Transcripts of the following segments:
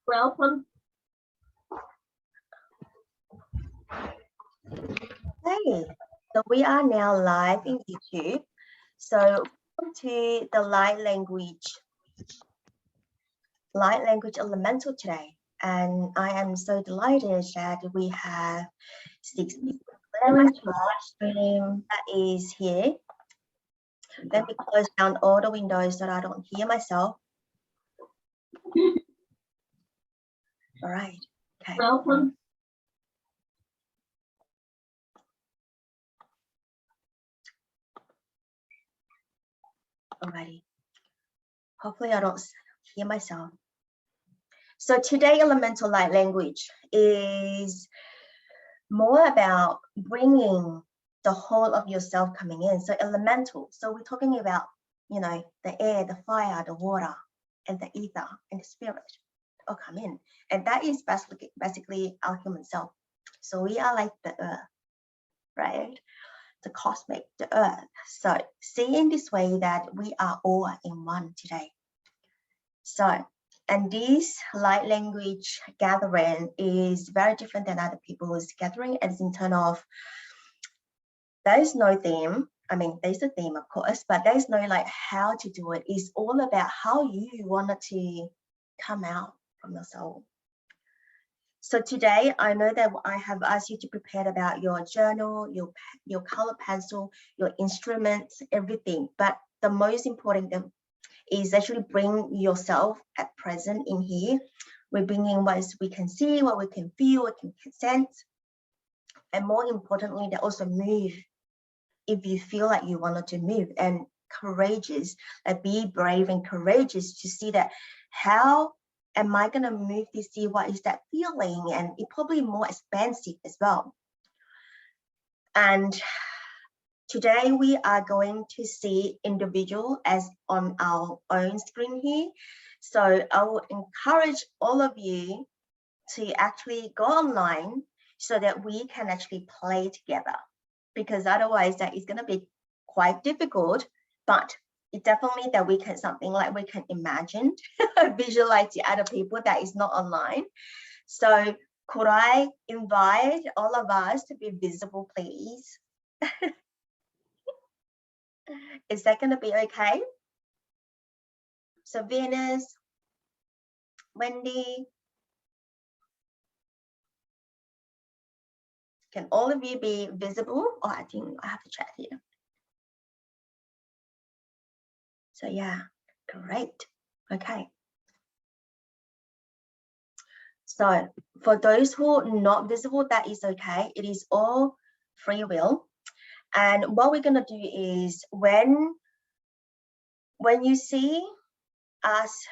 Welcome. Hey, so we are now live in YouTube. So welcome to the light language elemental today. And I am so delighted that we have 6 people that is here. Let me close down all the windows so that I don't hear myself. All right. Okay. Welcome. Alrighty. Hopefully I don't hear myself. So today elemental light language is more about bringing the whole of yourself coming in. So elemental. So we're talking about, you know, the air, the fire, the water, and the ether and the spirit all come in. And that is basically our human self. So we are like the earth, right? The cosmic, the earth. So see in this way that we are all in one today. So, and this light language gathering is very different than other people's gathering, as in terms of there is no theme. I mean, there's a theme, of course, but there's no like how to do it. It's all about how you wanted to come out from your soul. So today, I know that I have asked you to prepare about your journal, your color pencil, your instruments, everything. But the most important thing is actually bring yourself at present in here. We're bringing what we can see, what we can feel, what we can sense. And more importantly, they also move if you feel like you wanted to move, and courageous, like be brave and courageous to see that how am I going to move to see what is that feeling, and it's probably more expansive as well. And today we are going to see individual as on our own screen here. So I will encourage all of you to actually go online so that we can actually play together, because otherwise that is going to be quite difficult. But it's definitely that we can something like we can imagine, visualize the other people that is not online. So could I invite all of us to be visible, please? Is that going to be okay? So Venus, Wendy, can all of you be visible? Oh, I think I have to chat here. So yeah, great. Okay. So for those who are not visible, that is okay. It is all free will. And what we're gonna do is when you see us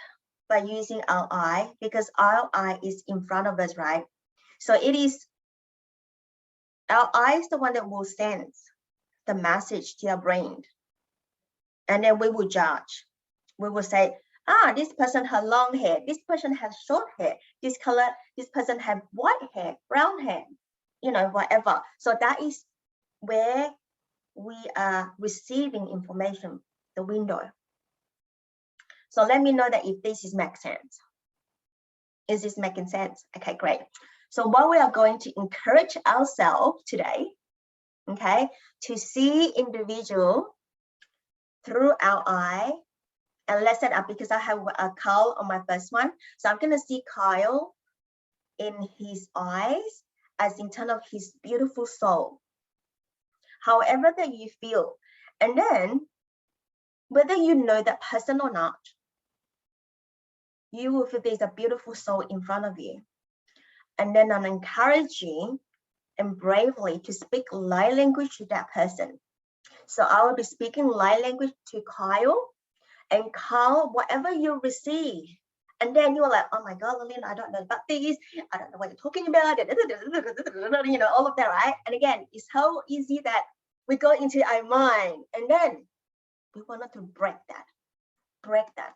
by using our eye, because our eye is in front of us, right? So it is our eye is the one that will send the message to our brain. And then we will judge. We will say, this person has long hair, this person has short hair, this person has white hair, brown hair, you know, whatever. So that is where we are receiving information, the window. So let me know that if this is making sense. Is this making sense? Okay, great. So what we are going to encourage ourselves today, okay, to see individual through our eye. And let's set up, because I have a Kyle on my first one. So I'm going to see Kyle in his eyes as in terms of his beautiful soul. However that you feel. And then whether you know that person or not, you will feel there's a beautiful soul in front of you. And then I'm encouraging and bravely to speak light language to that person. So I will be speaking light language to Kyle. And Kyle, whatever you receive, and then you're like, oh my God, Lillian, I don't know about this. I don't know what you're talking about. You know, all of that, right? And again, it's how easy that we go into our mind. And then we wanted to break that.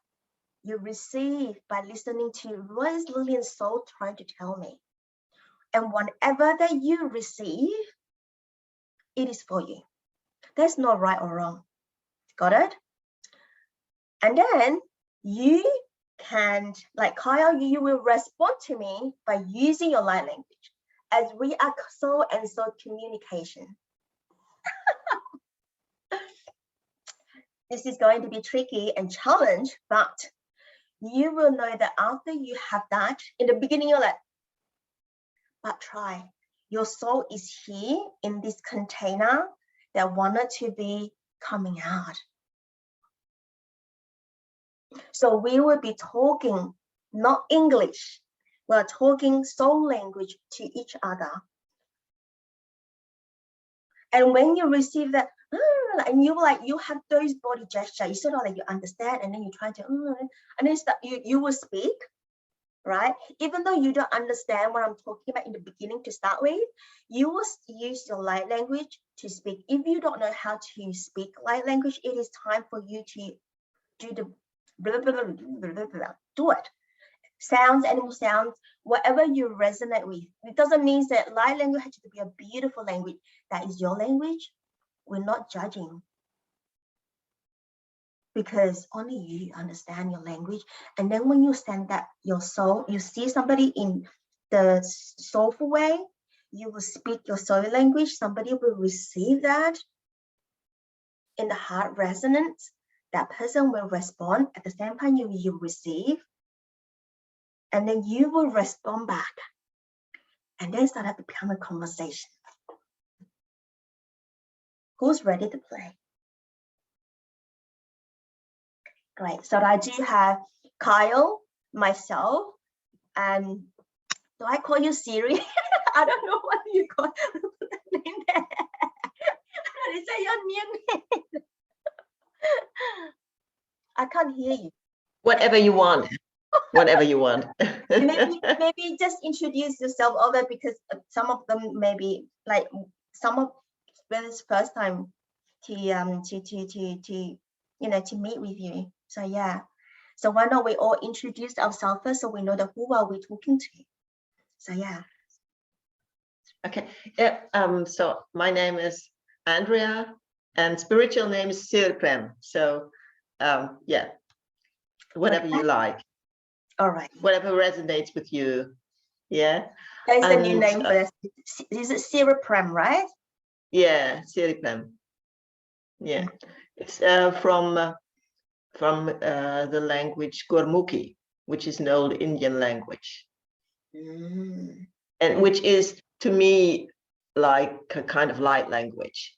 You receive by listening to what is Lillian's soul trying to tell me. And whatever that you receive, it is for you. There's no right or wrong. Got it? And then you And like Kyle, you will respond to me by using your light language, as we are soul and soul communication. This is going to be tricky and challenge, but you will know that after you have that, in the beginning you're like, but try. Your soul is here in this container that wanted to be coming out. So we will be talking not English, we're talking soul language to each other. And when you receive that, and you like, you have those body gestures, you sort of like you understand, and then you try to, and then you will speak, right? Even though you don't understand what I'm talking about in the beginning to start with, you will use your light language to speak. If you don't know how to speak light language, it is time for you to do the blah, blah, blah, blah, blah, blah. Do it. Sounds, animal sounds, whatever you resonate with. It doesn't mean that light language has to be a beautiful language. That is your language. We're not judging, because only you understand your language. And then when you send that your soul, you see somebody in the soulful way, you will speak your soul language. Somebody will receive that in the heart resonance. That person will respond at the same time you receive, and then you will respond back, and then start to become a conversation. Who's ready to play? Great. So I do have Kyle, myself, and do I call you Siri? I don't know what you call the name there. Is that your new name? I can't hear you. Whatever you want. Whatever you want. maybe just introduce yourself over, because some of them maybe like some of this first time to to meet with you. So yeah. So why not we all introduce ourselves first, so we know that who are we talking to. So yeah. Okay. Yeah. So my name is Andrea, and spiritual name is Sirpem. So yeah. Whatever you like. All right. Whatever resonates with you. Yeah. That is the new name for this. Is it Sirpem, right? Yeah, Sirpem. Yeah. It's from the language Gurmukhi, which is an old Indian language. And which is, to me, like a kind of light language.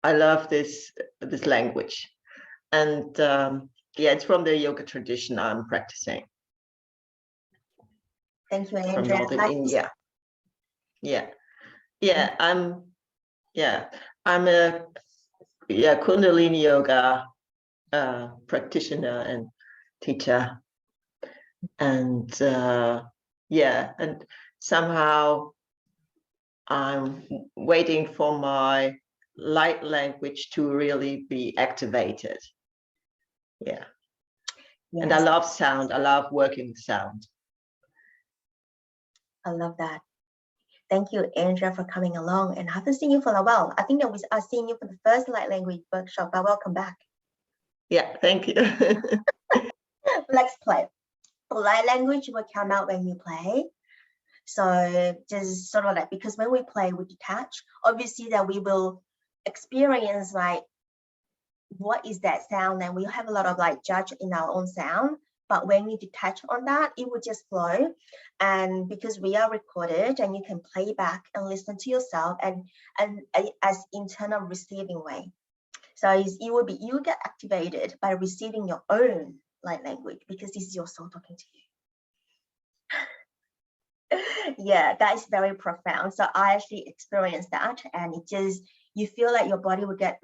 I love this language. And yeah, it's from the yoga tradition I'm practicing. Thank you, Andrea. From Northern India. Yeah. Yeah, I'm a Kundalini yoga practitioner and teacher. And yeah, and somehow I'm waiting for my light language to really be activated. Yeah. Yes. And I love sound. I love working with sound. I love that. Thank you, Andrea, for coming along. And I haven't seen you for a while. I think that I seen you for the first light language workshop, but welcome back. Yeah, thank you. Let's play. Light language will come out when you play. So just sort of like, because when we play, we detach. Obviously that we will experience like, what is that sound? And we have a lot of like judge in our own sound. But when you detach on that, it will just flow. And because we are recorded, and you can play back and listen to yourself and as internal receiving way. So you will get activated by receiving your own light language, because this is your soul talking to you. Yeah, that is very profound. So I actually experienced that, and it just, you feel like your body will get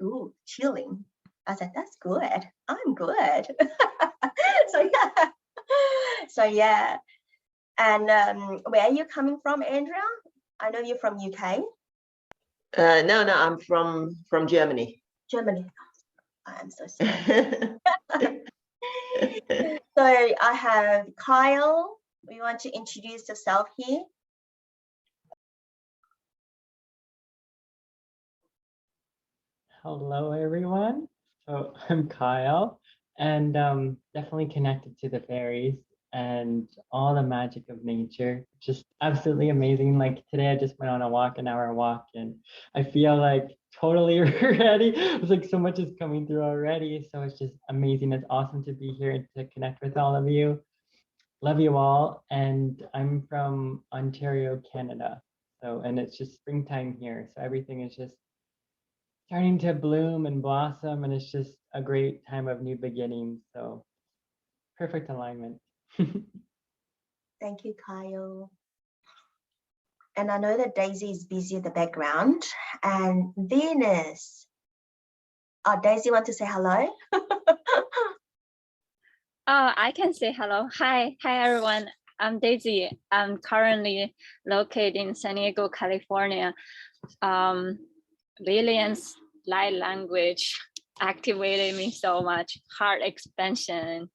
chilling. I said, that's good. I'm good. So yeah. And where are you coming from, Andrea? I know you're from UK. No, I'm from Germany. Germany. I'm so sorry. So I have Kyle. You want to introduce yourself here? Hello, everyone. So I'm Kyle, and definitely connected to the fairies. and all the magic of nature. Just absolutely amazing. Like today I just went on a walk, an hour walk, and I feel like totally ready. It's like so much is coming through already. So it's just amazing. It's awesome to be here and to connect with all of you. Love you all. And I'm from Ontario, Canada. So, and it's just springtime here. So everything is just starting to bloom and blossom, and it's just a great time of new beginnings. So perfect alignment. Thank you, Kyle. And I know that Daisy is busy in the background. And Venus. Oh, Daisy, want to say hello? I can say hello. Hi everyone. I'm Daisy. I'm currently located in San Diego, California. Lillian's light language activated me so much, heart expansion,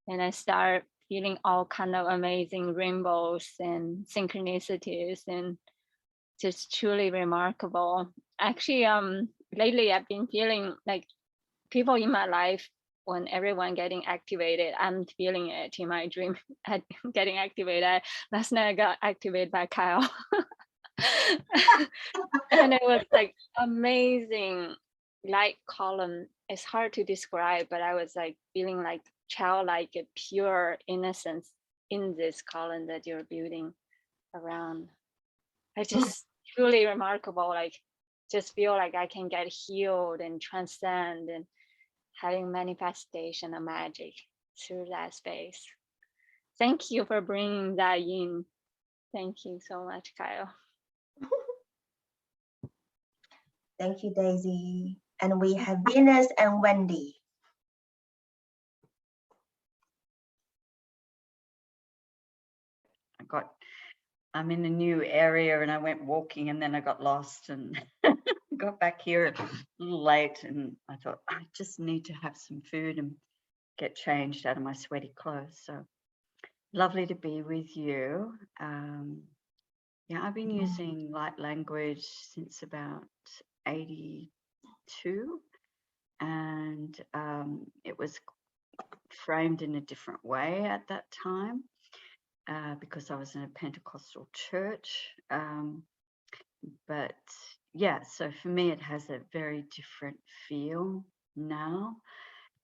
and I start feeling all kind of amazing rainbows and synchronicities, and just truly remarkable. Actually, lately I've been feeling like people in my life, when everyone getting activated, I'm feeling it in my dream getting activated. Last night I got activated by Kyle. And it was like amazing light column. It's hard to describe, but I was like feeling like childlike, pure innocence in this column that you're building around. I just truly remarkable, like just feel like I can get healed and transcend and having manifestation of magic through that space. Thank you for bringing that in. Thank you so much, Kyle. Thank you, Daisy. And we have Venus and Wendy. I'm in a new area and I went walking and then I got lost and got back here a little late, and I thought I just need to have some food and get changed out of my sweaty clothes. So lovely to be with you. Yeah, I've been using light language since about 82, and it was framed in a different way at that time because I was in a Pentecostal church. But yeah, so for me it has a very different feel now,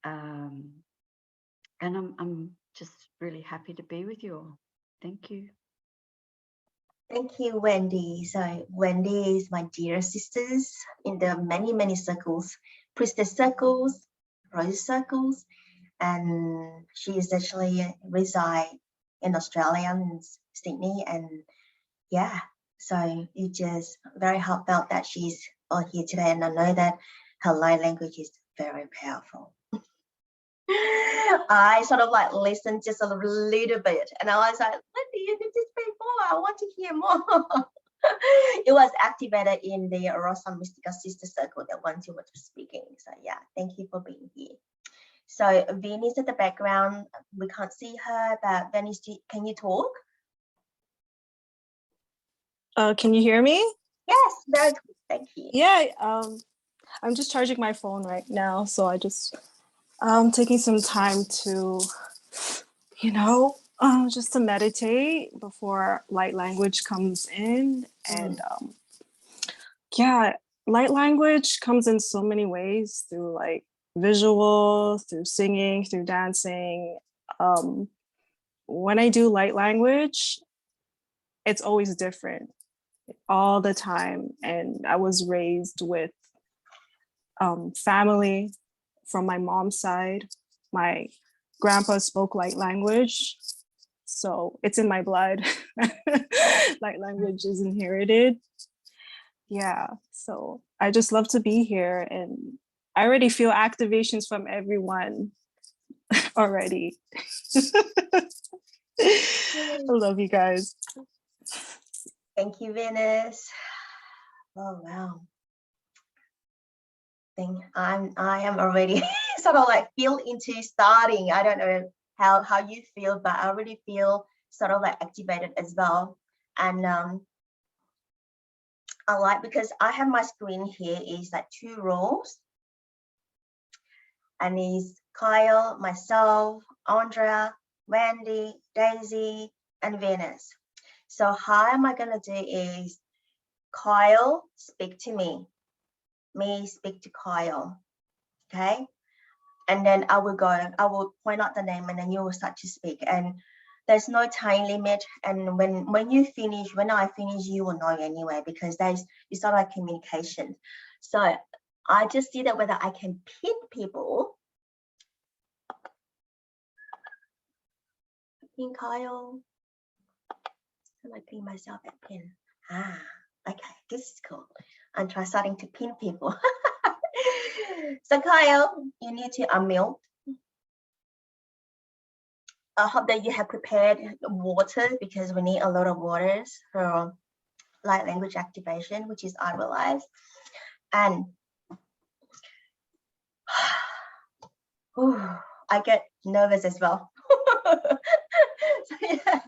and I'm just really happy to be with you all. Thank you. Thank you, Wendy. So Wendy is my dear sisters in the many circles, priestess circles, rose circles, and she is actually reside in Australia, in Sydney, and yeah, so it's just very heartfelt that she's all here today, and I know that her light language is very powerful. I sort of like listened just a little bit, and I was like, Wendy, you did this before, I want to hear more. It was activated in the Rosa Mystica Sister Circle that once you were speaking. So yeah, thank you for being here. So Venus at the background, we can't see her, but Venus, can you talk? Can you hear me? Yes, very good, thank you. Yeah, I'm just charging my phone right now, so I just taking some time to, just to meditate before light language comes in. And yeah, light language comes in so many ways, through like visual, through singing, through dancing. When I do light language, it's always different all the time. And I was raised with family from my mom's side. My grandpa spoke light language, so it's in my blood. Light language is inherited. Yeah, so I just love to be here, and I already feel activations from everyone already. I love you guys. Thank you, Venus. Oh wow. I am already sort of like feel into starting. I don't know how you feel, but I already feel sort of like activated as well. And I like, because I have my screen here is like 2 rows, and is Kyle, myself, Andrea, Wendy, Daisy, and Venus. So how am I gonna do is Kyle, speak to me. Me, speak to Kyle. Okay. And then I will point out the name and then you will start to speak. And there's no time limit. And when you finish, when I finish, you will know anyway, because it's not like communication. So I just see that whether I can pin people. Pin Kyle. And I pin myself at pin. Okay, this is cool. I'm trying starting to pin people. So Kyle, you need to unmute. I hope that you have prepared water, because we need a lot of waters for light language activation, which is I realize. And I get nervous as well. So, yeah.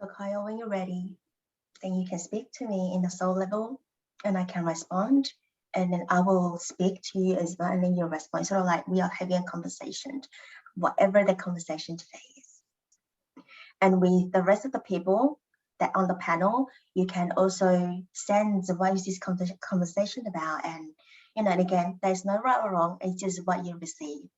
So Kyle, when you're ready, then you can speak to me in the soul level and I can respond. And then I will speak to you as well, and then you'll respond. Sort of like we are having a conversation, whatever the conversation today is. And with the rest of the people that on the panel, you can also sense what is this conversation about. And and again, there's no right or wrong, it's just what you receive.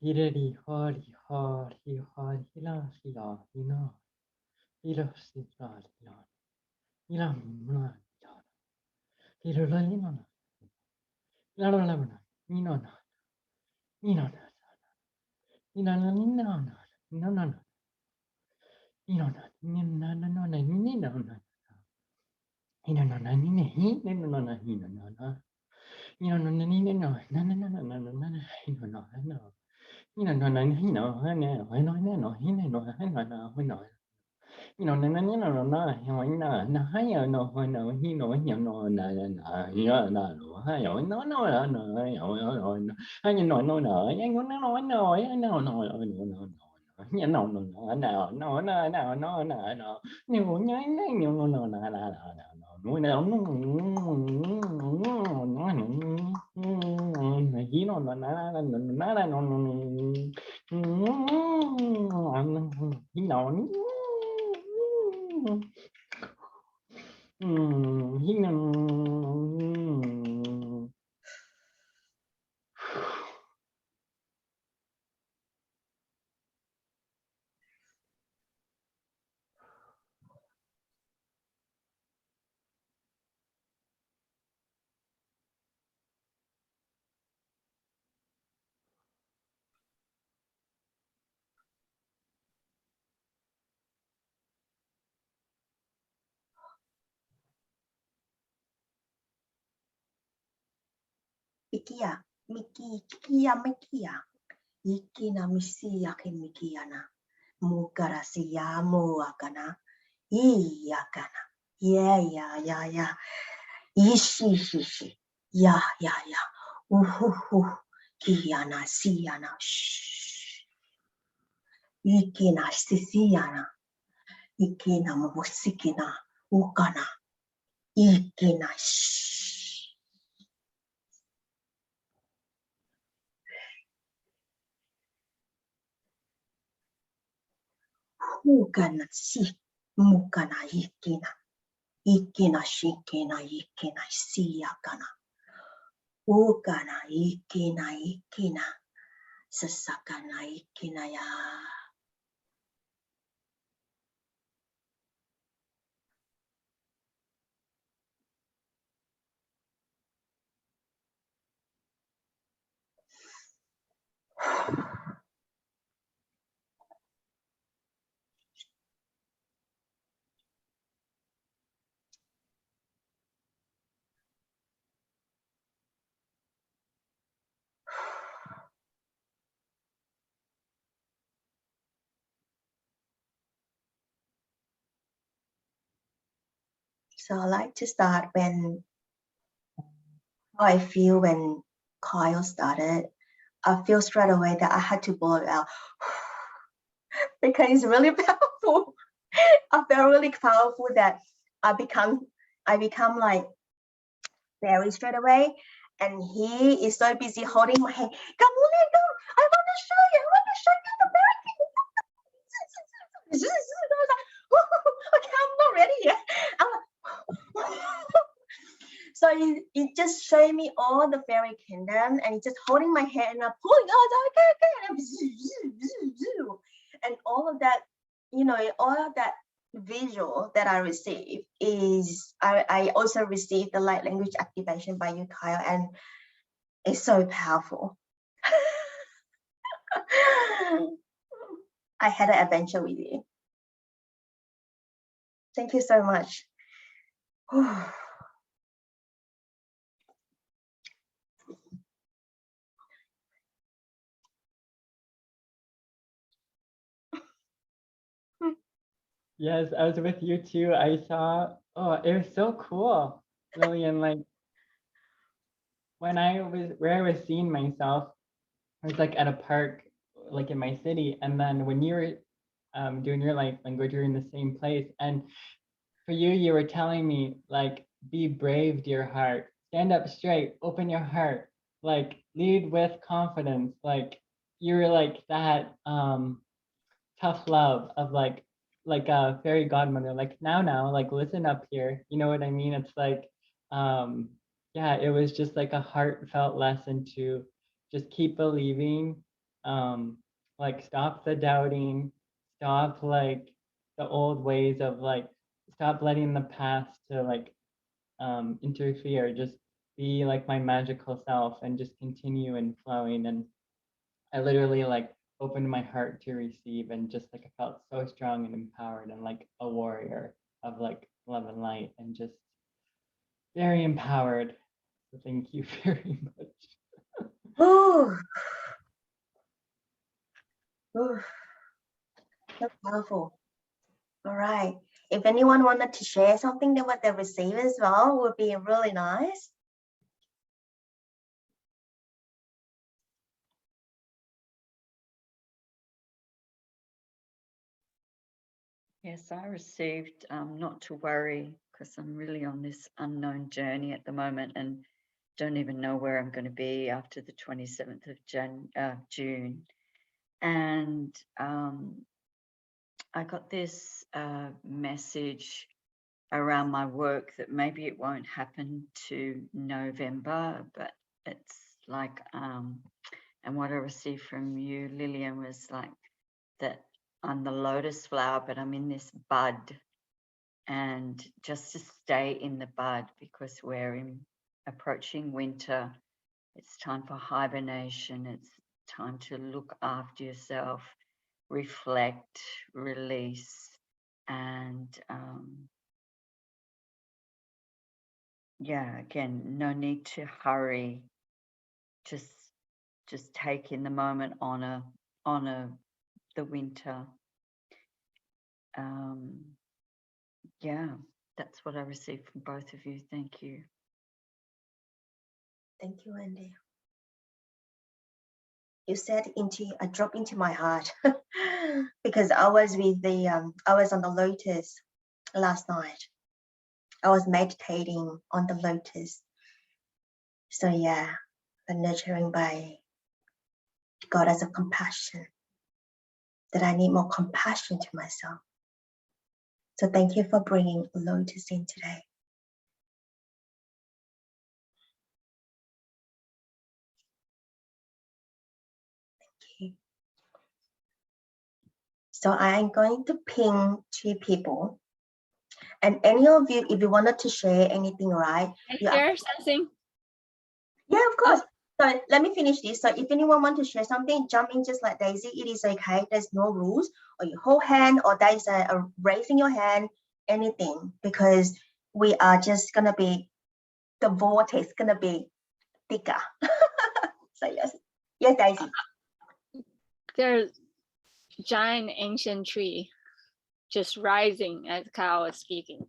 Hirari hari hari hari hila hila hina hila sila hila hila muna hila hila hila hila hila hila hina na hina na hina na hina na hina na hina na hina na na na hina na hina na na hina hina na na hina na na hina na na hina na na na na na na na hina na na hina na na hina na hina na hina na hina na hina na hina you know, na na na na na, you know, na hay no, no, he no, you know, na na na, you know, na no, hay no, no, no, no, no, you know, hay you know, no, no, you know, no, no, no, you know, no, no, no, no, you know, no, no, no, no, no, no, no, no, no, you know, you know, no, no, no, no, no, no, no, he no, no, na na na na no, he no. Mikia, Kia, Mikia, Ikina Misia Kimikiana, Mukarasiya Muakana, Iyakana, ya, Ishi, ya, Uhuhu, Kiana, Siana, Shh, Ikina Sisiana, Ikina Musikina, Ukana, Ikina, Shh. Hugana si mukana ikina shikina ikina siyakana ukana ikina sasakana ikina ya. So I like to start how I feel when Kyle started. I feel straight away that I had to blow it out because it's really powerful. I felt really powerful that I become like very straight away. And he is so busy holding my hand. Come on, let go. I want to show you. I want to show you the very thing. I was like, okay, I'm not ready yet. I'm like, so it just showed me all the fairy kingdom, and it's just holding my hand and I'm pulling out. Okay. And all of that, all of that visual that I received is I also received the light language activation by you, Kyle, and it's so powerful. I had an adventure with you. Thank you so much. Yes, I was with you too. I saw, oh, it was so cool, Lillian. Like where I was seeing myself, I was like at a park, like in my city. And then when you were doing your light language, you're in the same place. And for you, you were telling me like, be brave, dear heart, stand up straight, open your heart, like lead with confidence. Like you were like that tough love of like a fairy godmother, like now, like listen up here. You know what I mean? It's like, yeah, it was just like a heartfelt lesson to just keep believing, like stop the doubting, stop like the old ways of like, stop letting the past to like interfere, just be like my magical self and just continue and flowing. And I literally like opened my heart to receive and just like I felt so strong and empowered and like a warrior of like love and light and just very empowered. So thank you very much. Ooh. Ooh. So powerful. All right. If anyone wanted to share something that what they received as well, would be really nice. Yes, I received not to worry, because I'm really on this unknown journey at the moment and don't even know where I'm going to be after the 27th of June. And I got this message around my work that maybe it won't happen to November, but it's like, and what I received from you, Lillian, was like that I'm the lotus flower, but I'm in this bud, and just to stay in the bud because we're approaching winter. It's time for hibernation. It's time to look after yourself, reflect, release, and yeah, again, no need to hurry. Just take in the moment, honor the winter. Yeah, that's what I received from both of you. Thank you. Thank you, Wendy. You said a drop into my heart because I was with I was on the lotus last night. I was meditating on the lotus. So yeah, the nurturing by goddess of compassion, that I need more compassion to myself. So thank you for bringing lotus in today. Thank you. So I am going to ping 2 people. And any of you, if you wanted to share anything, right? Can I share something? Yeah, of course. So let me finish this. So if anyone want to share something, jump in just like Daisy. It is okay. There's no rules. Or you hold hand, or there's a raising your hand, anything, because we are just gonna be, the vortex gonna be thicker. So yes, Daisy. There's giant ancient tree just rising as Kyle was speaking.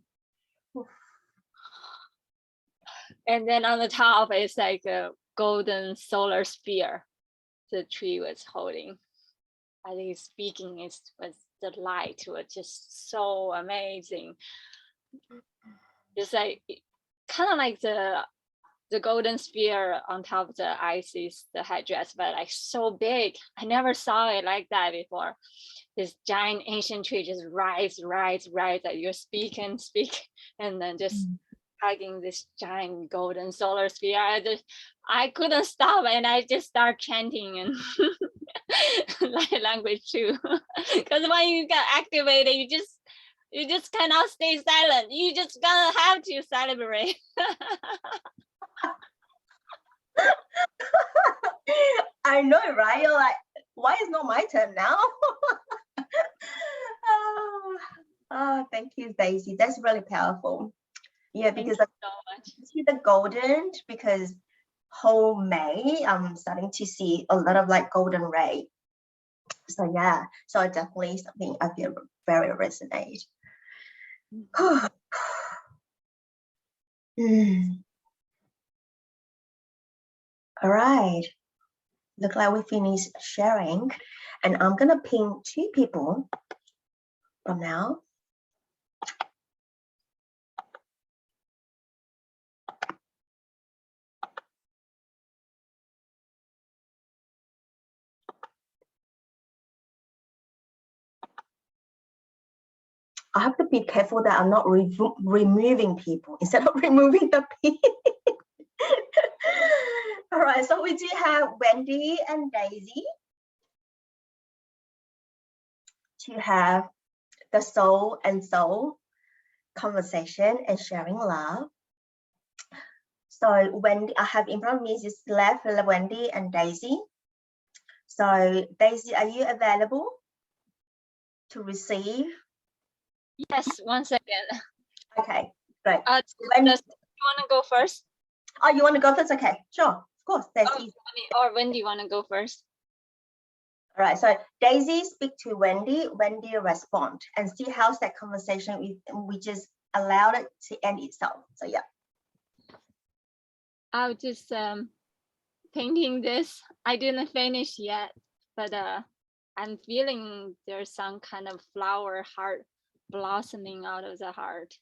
And then on the top is like a golden solar sphere the tree was holding. I think speaking was the light was just so amazing. It's like kind of like the golden sphere on top of the Isis, the headdress, but like so big. I never saw it like that before. This giant ancient tree just rise, that you speak and speak, and then just hugging this giant golden solar sphere. I couldn't stop, and I just start chanting and light language too. Because when you get activated, you just cannot stay silent. You just gonna have to celebrate. I know, right? You're like, why is not my turn now? Thank you, Daisy. That's really powerful. Yeah, Thank because you so much. see the golden, because whole May, I'm starting to see a lot of like golden ray. So yeah, so definitely something I feel very resonate. All right, look like we finished sharing, and I'm gonna ping 2 people from now. I have to be careful that I'm not removing people instead of removing the pin. All right, so we do have Wendy and Daisy to have the soul and soul conversation and sharing love. So Wendy, I have in front of me is left Wendy and Daisy. So Daisy, are you available to receive? Yes, 1 second. Okay, great. You want to go first? Oh, you want to go first? Okay, sure, of course. That's easy. Or when do you want to go first? All right, so Daisy speak to Wendy, Wendy respond, and see how's that conversation. We just allowed it to end itself. So yeah. I'll just painting this. I didn't finish yet, but I'm feeling there's some kind of flower heart blossoming out of the heart.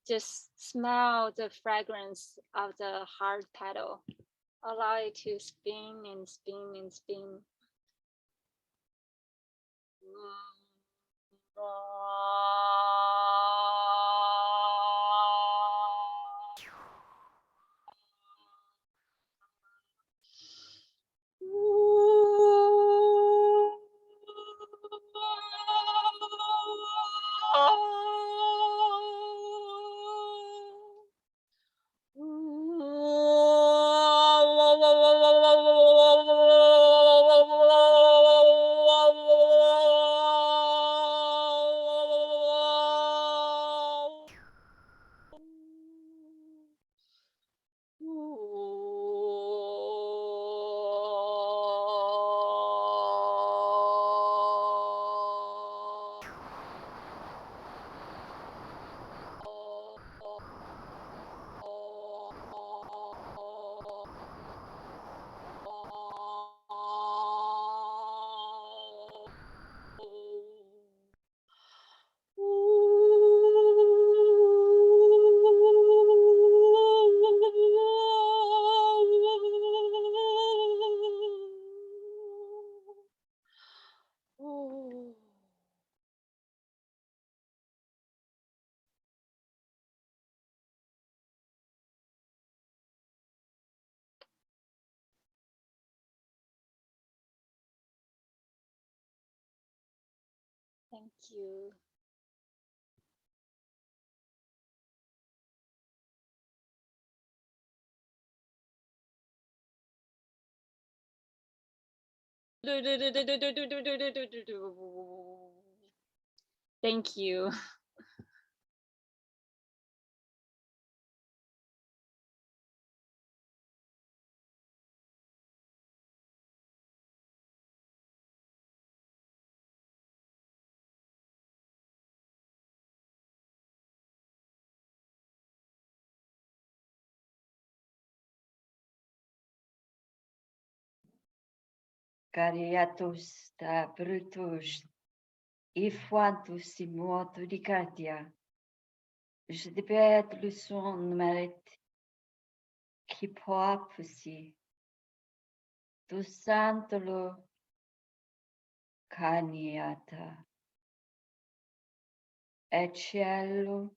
Just smell the fragrance of the heart petal. Allow it to spin and spin and spin. Thank you. Thank you. Cariatus da brutus, ifuantus imuotu dicatia, je debet luson merit, qui poapusi, tu santolo caniata, et cielo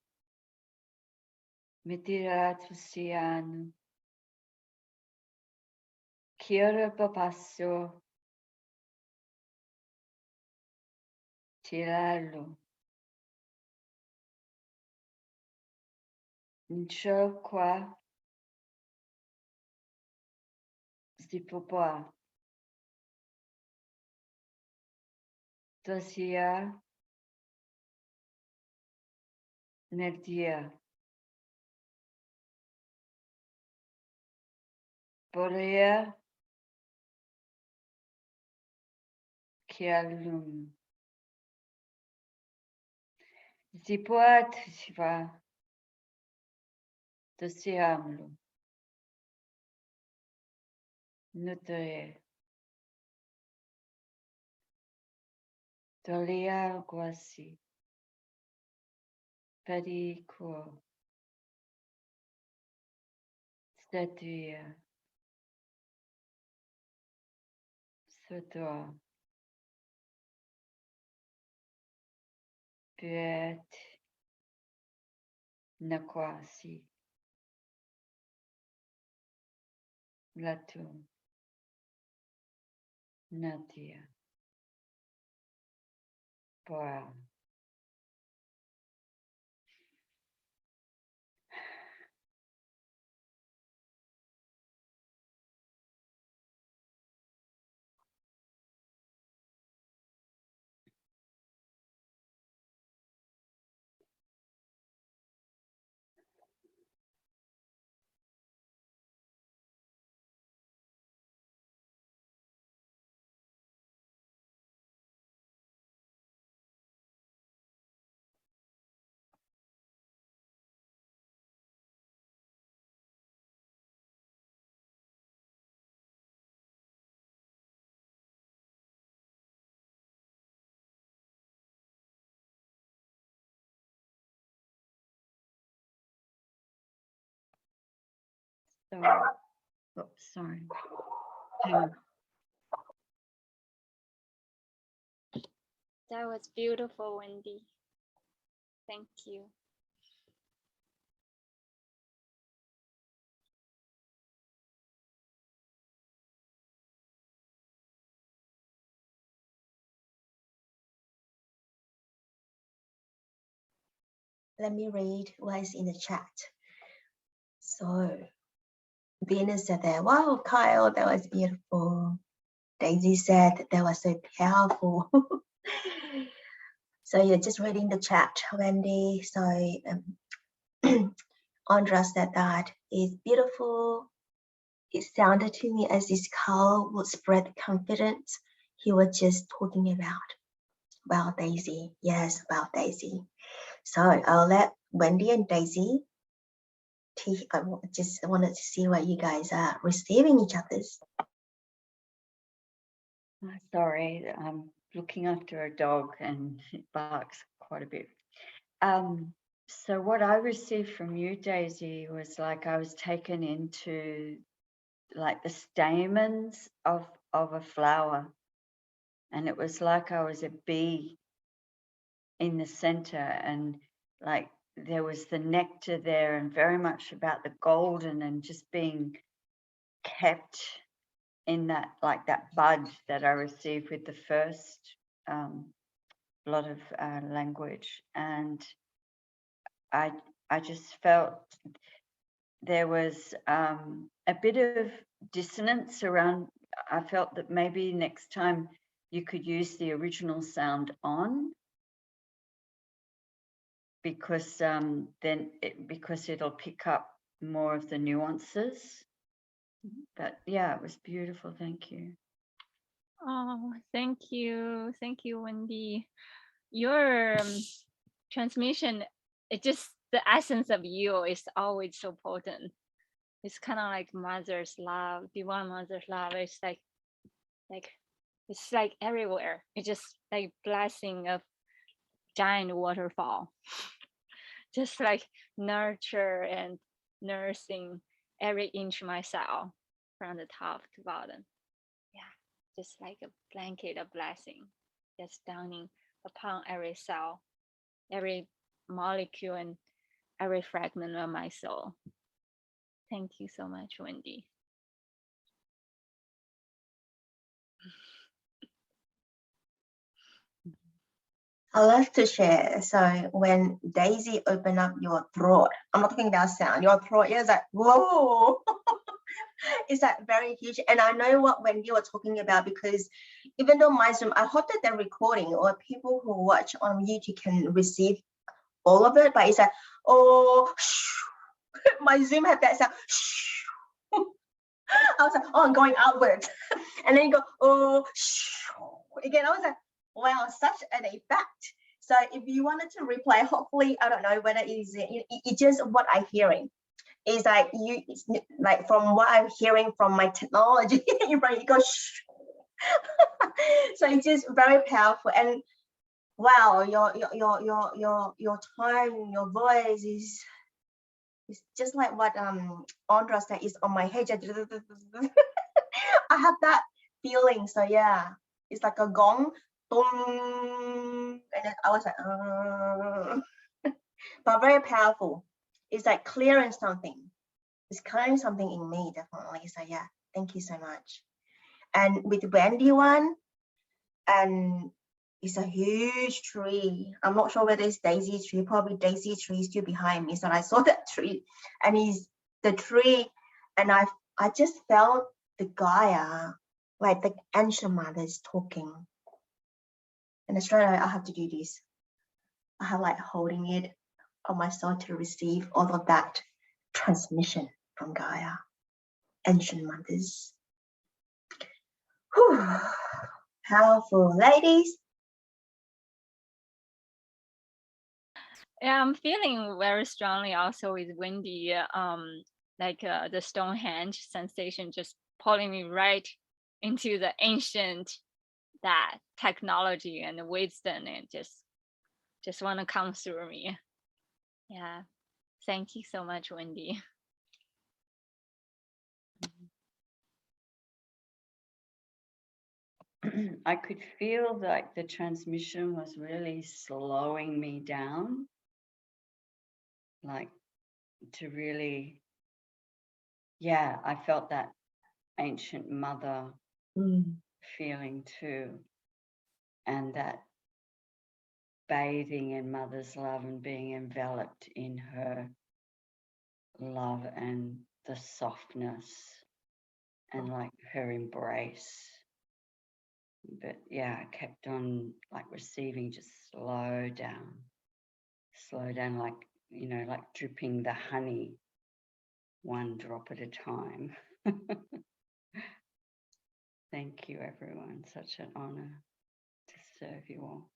mitiratus ianu, Kira papasso tiralo. Ncho qua si popa. Tosia nel dia. Porea chialum. Si poat si va. Tosiamlo. Nutre. Tolia quasi. Perico. Statuia. Sotoa. Puet. Naquasi. Latum. Natia. Poa. So, oops, sorry. Hang on. That was beautiful, Wendy. Thank you. Let me read what is in the chat. So Venus said that, wow, Kyle, that was beautiful. Daisy said that was so powerful. So you're just reading the chat, Wendy. So Andra said that is beautiful. It sounded to me as if Kyle would spread confidence. He was just talking about Daisy. Yes, about Daisy. So I'll let Wendy and Daisy. I just wanted to see what you guys are receiving each other's. Sorry, I'm looking after a dog and it barks quite a bit. So what I received from you, Daisy, was like I was taken into like the stamens of a flower, and it was like I was a bee in the center, and like there was the nectar there, and very much about the golden and just being kept in that, like that bud that I received with the first lot of language. And I just felt there was a bit of dissonance around. I felt that maybe next time you could use the original sound on, because because it'll pick up more of the nuances. But yeah, it was beautiful. Thank you. Oh, thank you. Thank you, Wendy. Your transmission, it just, the essence of you is always so potent. It's kind of like mother's love, divine mother's love. It's like It's like everywhere. It's just like blessing of giant waterfall. Just like nurture and nursing every inch of myself from the top to bottom. Yeah, just like a blanket of blessing, just downing upon every cell, every molecule, and every fragment of my soul. Thank you so much, Wendy. I love to share. So when Daisy opened up your throat, I'm not talking about sound, your throat, yeah, it's like, whoa. It's like very huge. And I know what Wendy was talking about, because even though my Zoom, I hope that the recording or people who watch on YouTube can receive all of it, but it's like, oh, my Zoom had that sound. I was like, oh, I'm going outwards. And then you go, oh, again, I was like, wow, such an effect. So if you wanted to replay, hopefully, I don't know whether it's just what I'm hearing. Is like it's like from what I'm hearing from my technology, you go, so it's just very powerful. And wow, your tone, your voice is just like what Andra said, is on my head. I have that feeling. So yeah, it's like a gong, boom, and then I was like, but very powerful. It's like clearing something. It's clearing something in me, definitely. So yeah, thank you so much. And with Wendy one, and it's a huge tree. I'm not sure whether it's Daisy tree, probably Daisy tree is still behind me. So I saw that tree, and he's the tree, and I just felt the Gaia, like the ancient mothers talking. In Australia, I have to do this. I have like holding it on my soul to receive all of that transmission from Gaia, ancient mothers. Whew. Powerful, ladies. Yeah, I'm feeling very strongly also with Wendy, like the Stonehenge sensation just pulling me right into the ancient, that technology and wisdom, and just want to come through me. Yeah, thank you so much, Wendy. I could feel like the transmission was really slowing me down, like to really, yeah, I felt that ancient mother feeling too, and that bathing in mother's love and being enveloped in her love and the softness and like her embrace. But yeah, I kept on like receiving, just slow down, like, you know, like dripping the honey one drop at a time. Thank you, everyone. Such an honor to serve you all.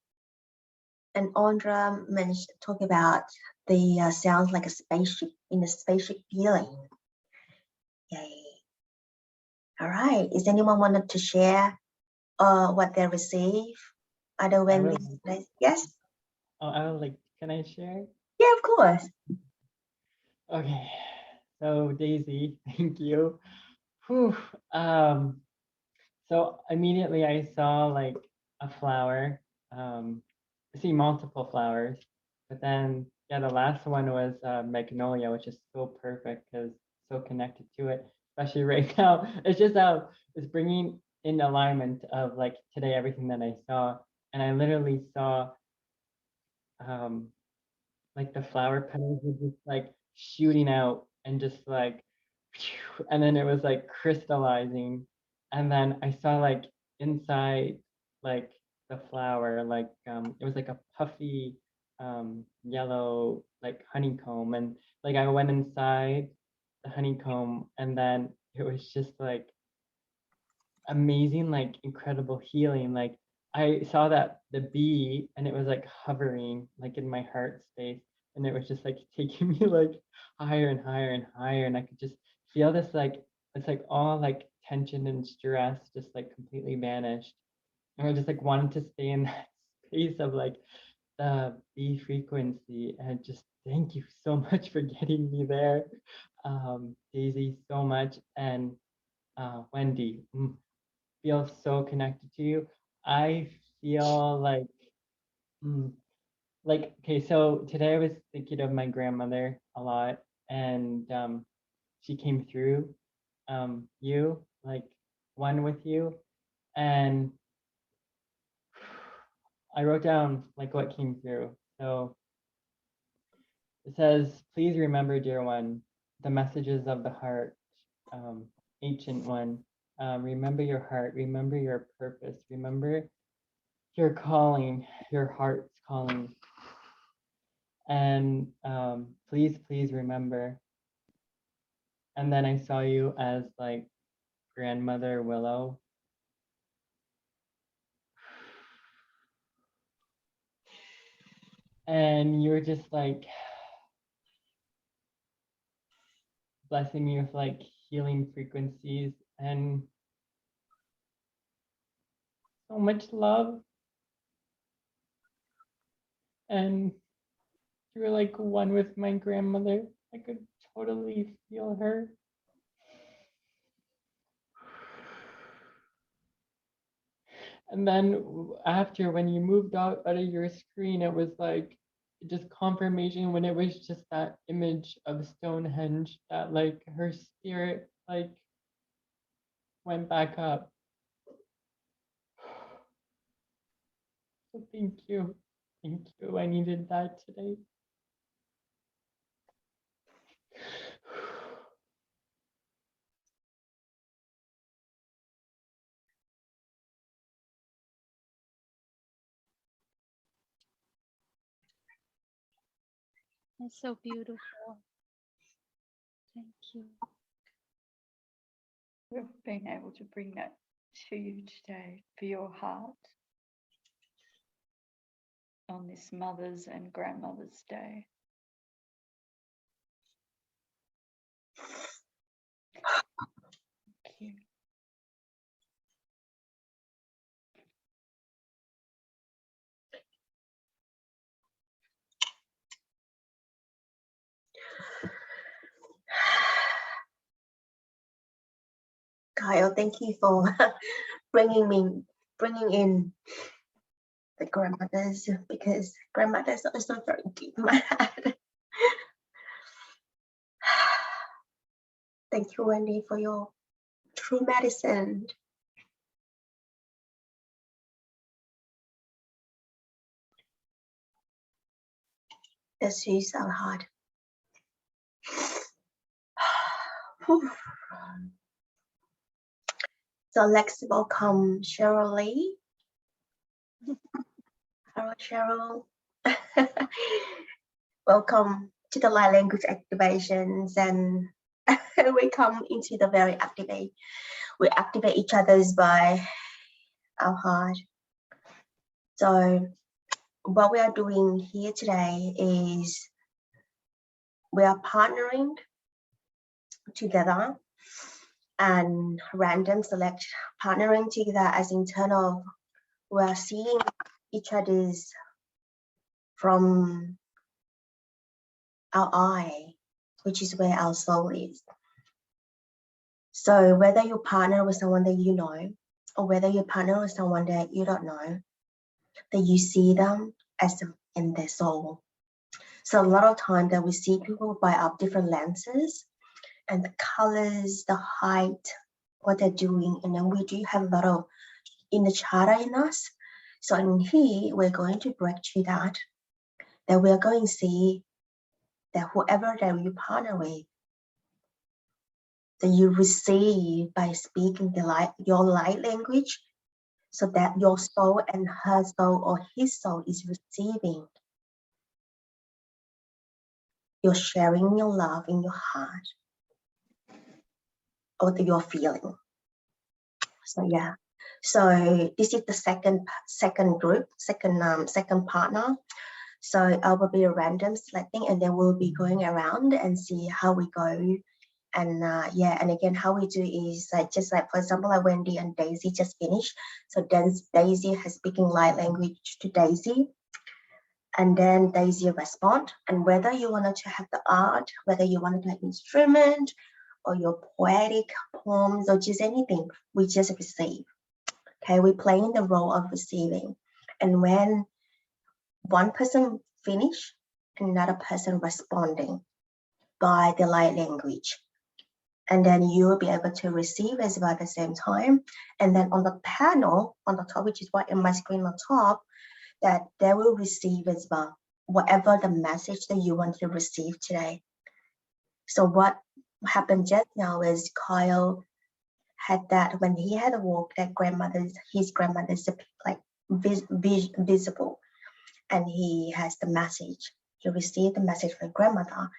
And Andra mentioned, talk about the sounds like a spaceship, in a spaceship feeling. Yay. All right. Is anyone wanted to share what they receive? Either when yes? Oh, I was like, can I share? Yeah, of course. Okay. So Daisy, thank you. Whew. So immediately I saw like a flower. I see multiple flowers, but then yeah, the last one was magnolia, which is so perfect because so connected to it, especially right now. It's just how it's bringing in alignment of like today everything that I saw, and I literally saw like the flower petals were just like shooting out and just like, and then it was like crystallizing, and then I saw like inside like the flower, like it was like a puffy yellow like honeycomb, and like I went inside the honeycomb, and then it was just like amazing, like incredible healing. Like I saw that the bee, and it was like hovering like in my heart space, and it was just like taking me like higher and higher and higher, and I could just feel this like, it's like all like tension and stress just like completely vanished. And I just like wanted to stay in that space of like the B frequency, and just thank you so much for getting me there. Daisy, so much, and Wendy, feel so connected to you. I feel like okay, so today I was thinking of my grandmother a lot, and she came through you, like one with you, and I wrote down like what came through. So it says, please remember, dear one, the messages of the heart, ancient one. Remember your heart, remember your purpose, remember your calling, your heart's calling. And please, please remember. And then I saw you as like grandmother Willow. And you were just like blessing me with like healing frequencies and so much love. And you were like one with my grandmother. I could totally feel her. And then after, when you moved out of your screen, it was like just confirmation when it was just that image of Stonehenge that like her spirit like went back up. So thank you. Thank you. I needed that today. It's so beautiful. Thank you. For being able to bring that to you today for your heart on this Mother's and Grandmother's Day. Thank you. Kyle, thank you for bringing in the grandmothers, because grandmothers are also very deep in my head. Thank you, Wendy, for your true medicine. That soothes our heart. So let's welcome Cheryl Lee. Hello, Cheryl. Welcome to the light language activations, and we come into the very activate. We activate each other's by our heart. So what we are doing here today is we are partnering together and random select, partnering together as internal. We are seeing each other's from our eye, which is where our soul is. So whether you partner with someone that you know, or whether you partner with someone that you don't know, that you see them as in their soul. So a lot of time that we see people by our different lenses and the colors, the height, what they're doing, and then we do have a lot of inner chatter in us. So in here, we're going to break through that we're going to see that whoever that you partner with, that you receive by speaking your light language, so that your soul and her soul or his soul is receiving. You're sharing your love in your heart, or your feeling. So yeah. So this is the second group, second partner. So I will be a random selecting, and then we'll be going around and see how we go And yeah, and again, how we do is like, just like, for example, like Wendy and Daisy just finished. So then Daisy has speaking light language to Daisy. And then Daisy respond. And whether you wanted to have the art, whether you wanted to have instrument or your poetic poems or just anything, we just receive. Okay, we play in the role of receiving. And when one person finish, another person responding by the light language. And then you will be able to receive as well at the same time. And then on the panel on the top, which is what in my screen on top, that they will receive as well, whatever the message that you want to receive today. So what happened just now is Kyle had that when he had a walk, that his grandmother's like visible, and he has the message. He received the message from grandmother,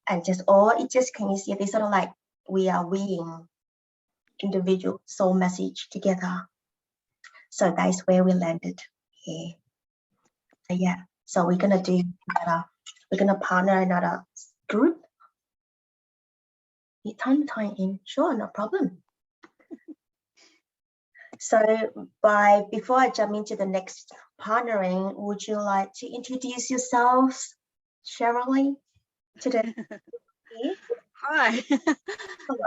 and can you see this sort of like we are weaving individual soul message together. So that's where we landed here. So yeah, so we're gonna partner another group. Need time to tie in, sure, no problem. So before I jump into the next partnering, would you like to introduce yourselves, Cheryl, today? Hi.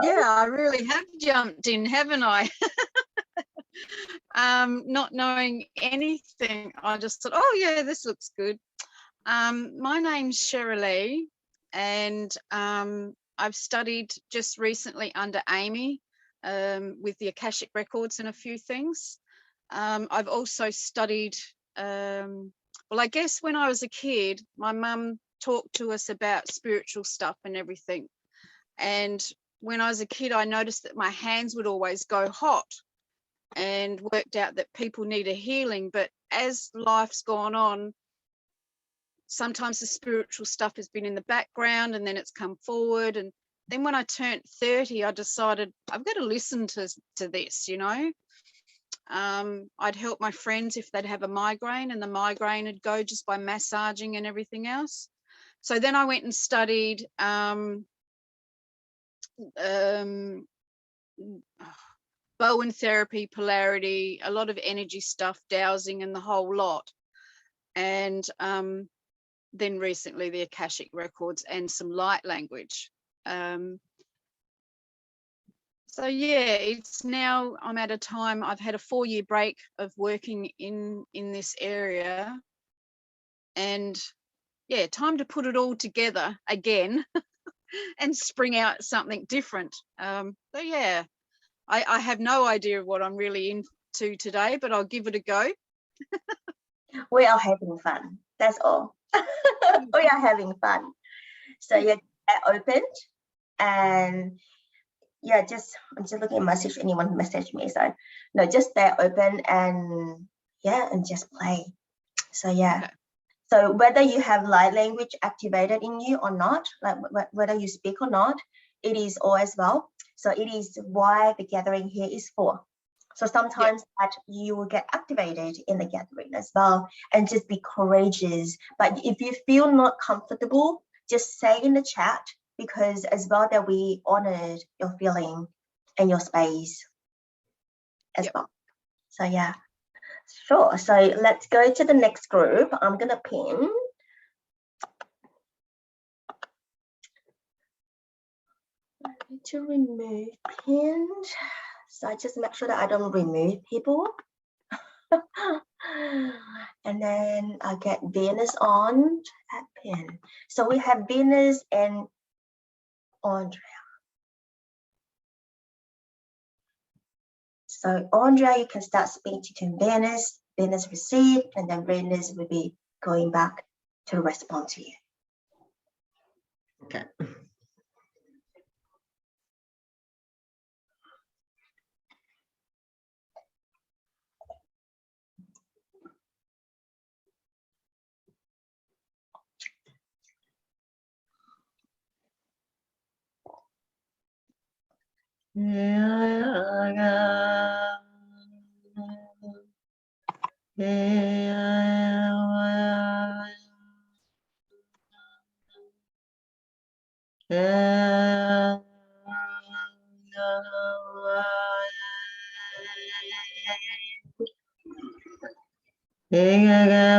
Yeah, I really have jumped in, haven't I? Not knowing anything, I just thought, oh yeah, this looks good. My name's Cheryl Lee, and I've studied just recently under Amy with the Akashic Records and a few things. I've also studied, well, I guess when I was a kid, my mum talked to us about spiritual stuff and everything. And when I was a kid, I noticed that my hands would always go hot, and worked out that people need a healing. But as life's gone on, sometimes the spiritual stuff has been in the background and then it's come forward. And then when I turned 30, I decided I've got to listen to this, you know. I'd help my friends if they'd have a migraine, and the migraine would go just by massaging and everything else. So then I went and studied Bowen therapy, polarity, a lot of energy stuff, dowsing and the whole lot. And then recently the Akashic Records and some light language. So yeah, it's now, I'm at a time, I've had a 4-year break of working in this area, and yeah, time to put it all together again and spring out something different. So yeah, I have no idea of what I'm really into today, but I'll give it a go. We are having fun, that's all. We are having fun. So yeah, I opened, and yeah, I'm just looking at message, anyone message me. So no, just stay open and yeah, and just play. So yeah. Okay. So whether you have light language activated in you or not, like whether you speak or not, it is all as well. So it is why the gathering here is for. So sometimes that you will get activated in the gathering as well, and just be courageous. But if you feel not comfortable, just say in the chat, because as well that we honored your feeling and your space as well. So yeah, sure. So let's go to the next group. I'm gonna pin. I need to remove pinned. So I just make sure that I don't remove people. And then I get Venus on at pin. So we have Venus and Andrea. So Andrea, you can start speaking to Venus. Venus receive, and then Venus will be going back to respond to you. Okay. Maria,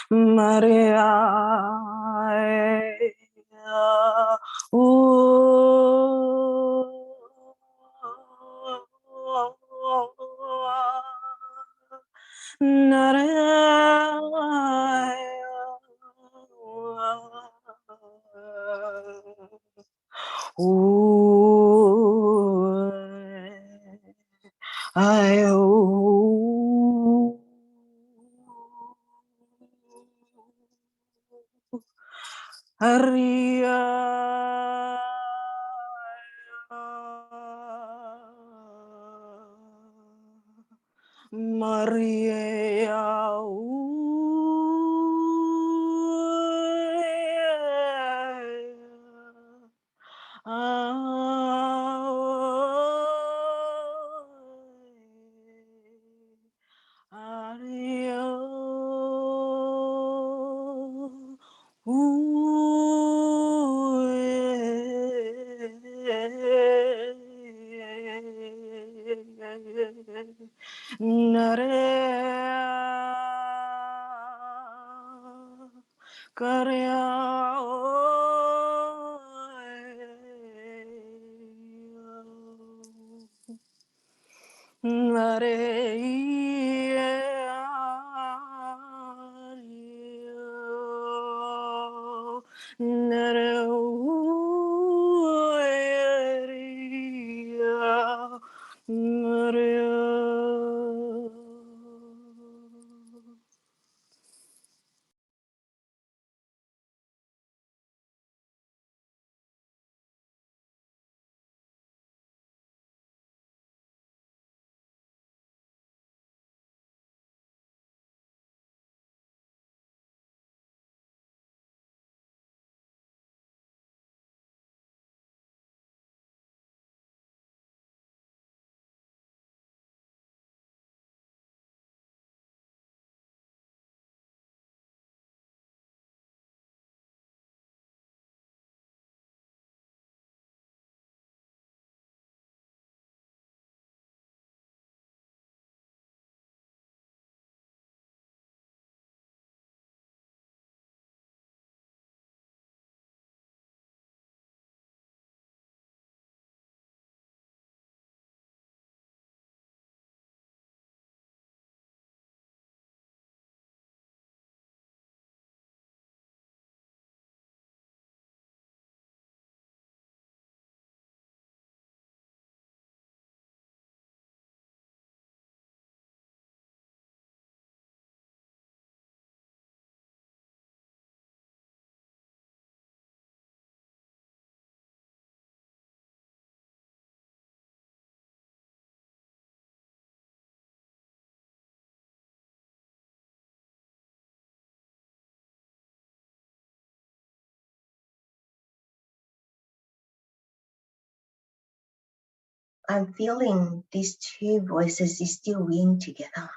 Maria, Maria, I'm feeling these two voices is still being together.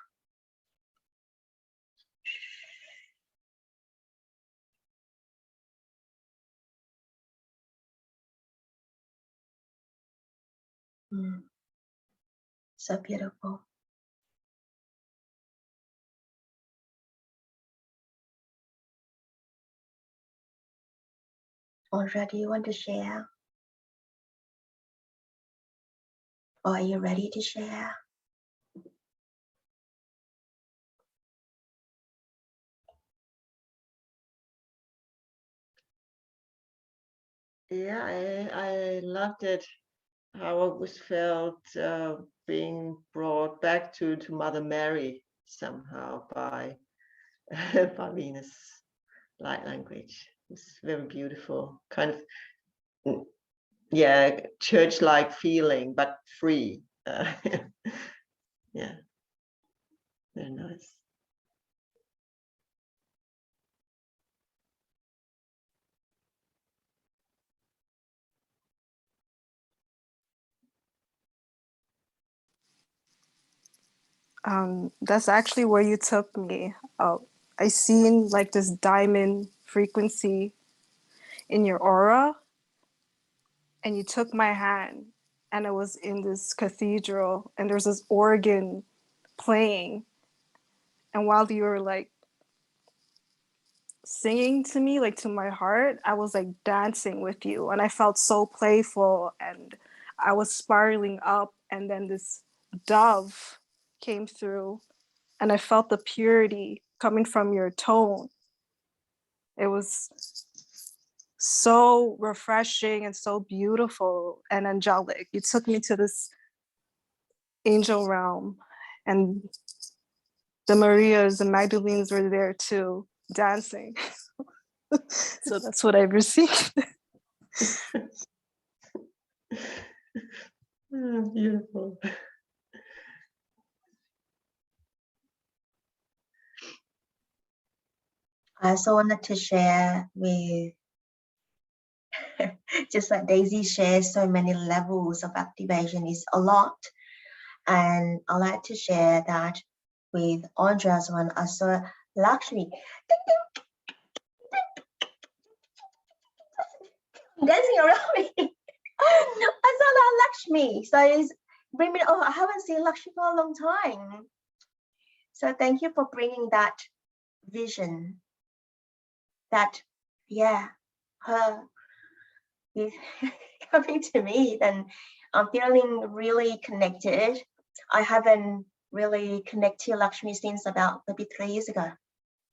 So beautiful. Audra, do you want to share? Or are you ready to share? Yeah, I loved it. How it was felt being brought back to Mother Mary somehow by by Venus light language. It's very beautiful, kind of yeah, church-like feeling, but free. Yeah, very nice. That's actually where you took me. I seen like this diamond frequency in your aura, and you took my hand, and it was in this cathedral, and there's this organ playing, and while you were like singing to me, like to my heart, I was like dancing with you, and I felt so playful, and I was spiraling up, and then this dove came through, and I felt the purity coming from your tone. It was so refreshing and so beautiful and angelic. You took me to this angel realm, and the Marias and Magdalenes were there too, dancing. So that's what I received. Beautiful. I also wanted to share with, just like Daisy shares, so many levels of activation is a lot. And I like to share that with Andra's one. I saw Lakshmi dancing around me. I saw that Lakshmi. So it's bring me, oh, I haven't seen Lakshmi for a long time. So thank you for bringing that vision, that, yeah, her is coming to me. Then I'm feeling really connected. I haven't really connected to Lakshmi since about maybe 3 years ago.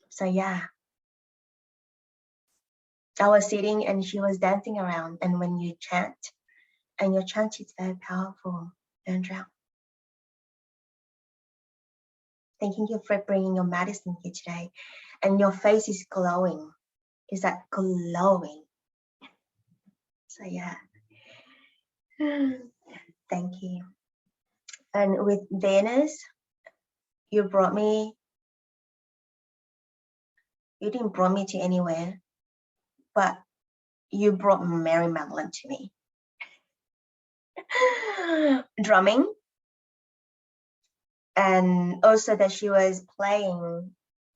So yeah, I was sitting and she was dancing around. And when you chant, and your chant is very powerful, Andrea. Thanking you for bringing your medicine here today. And your face is glowing. Is that glowing? So yeah. Thank you. And with Venus, you didn't brought me to anywhere, but you brought Mary Magdalene to me. Drumming, and also that she was playing,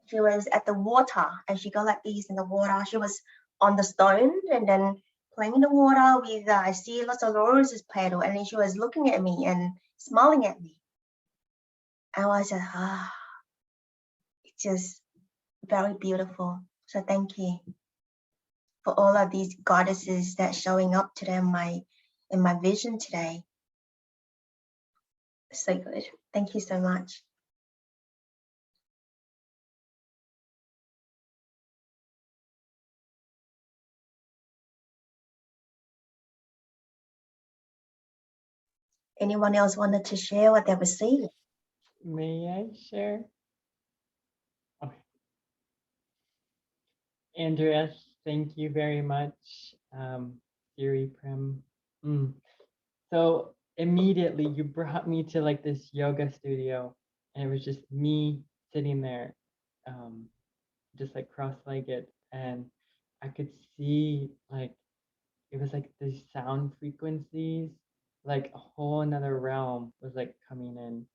she was at the water, and she got like this in the water. She was on the stone and then playing in the water with, I see lots of roses petal, and then she was looking at me and smiling at me. And I was like, it's just very beautiful. So thank you for all of these goddesses that showing up today in my vision today. So good. Thank you so much. Anyone else wanted to share what they received? May I share? Okay. Andreas, thank you very much. Siri Prem. So immediately you brought me to like this yoga studio, and it was just me sitting there, just like cross-legged, and I could see like it was like these sound frequencies like a whole another realm was like coming in,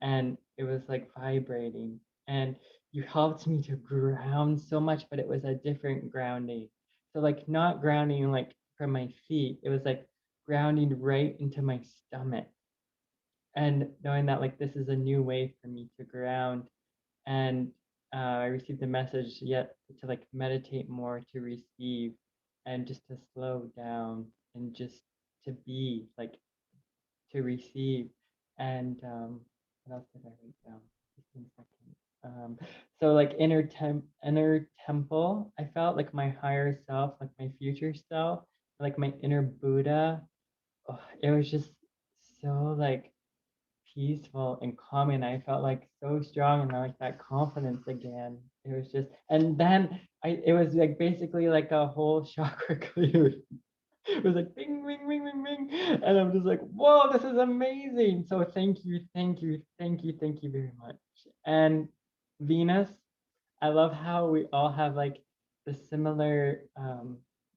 and it was like vibrating, and you helped me to ground so much, but it was a different grounding. So like not grounding like from my feet, it was like grounding right into my stomach, and knowing that like this is a new way for me to ground. And I received the message yet to like meditate more, to receive, and just to slow down, and just to be like, to receive. And what else did I write down? Just 1 second. So like inner temple, I felt like my higher self, like my future self, like my inner Buddha. Oh, it was just so like peaceful and calming. I felt like so strong, and like that confidence again. It was just, and then it was like basically like a whole chakra cleared. It was like bing, bing, bing, bing, bing. And I'm just like, whoa, this is amazing. So thank you, thank you, thank you, thank you very much. And Venus, I love how we all have like the similar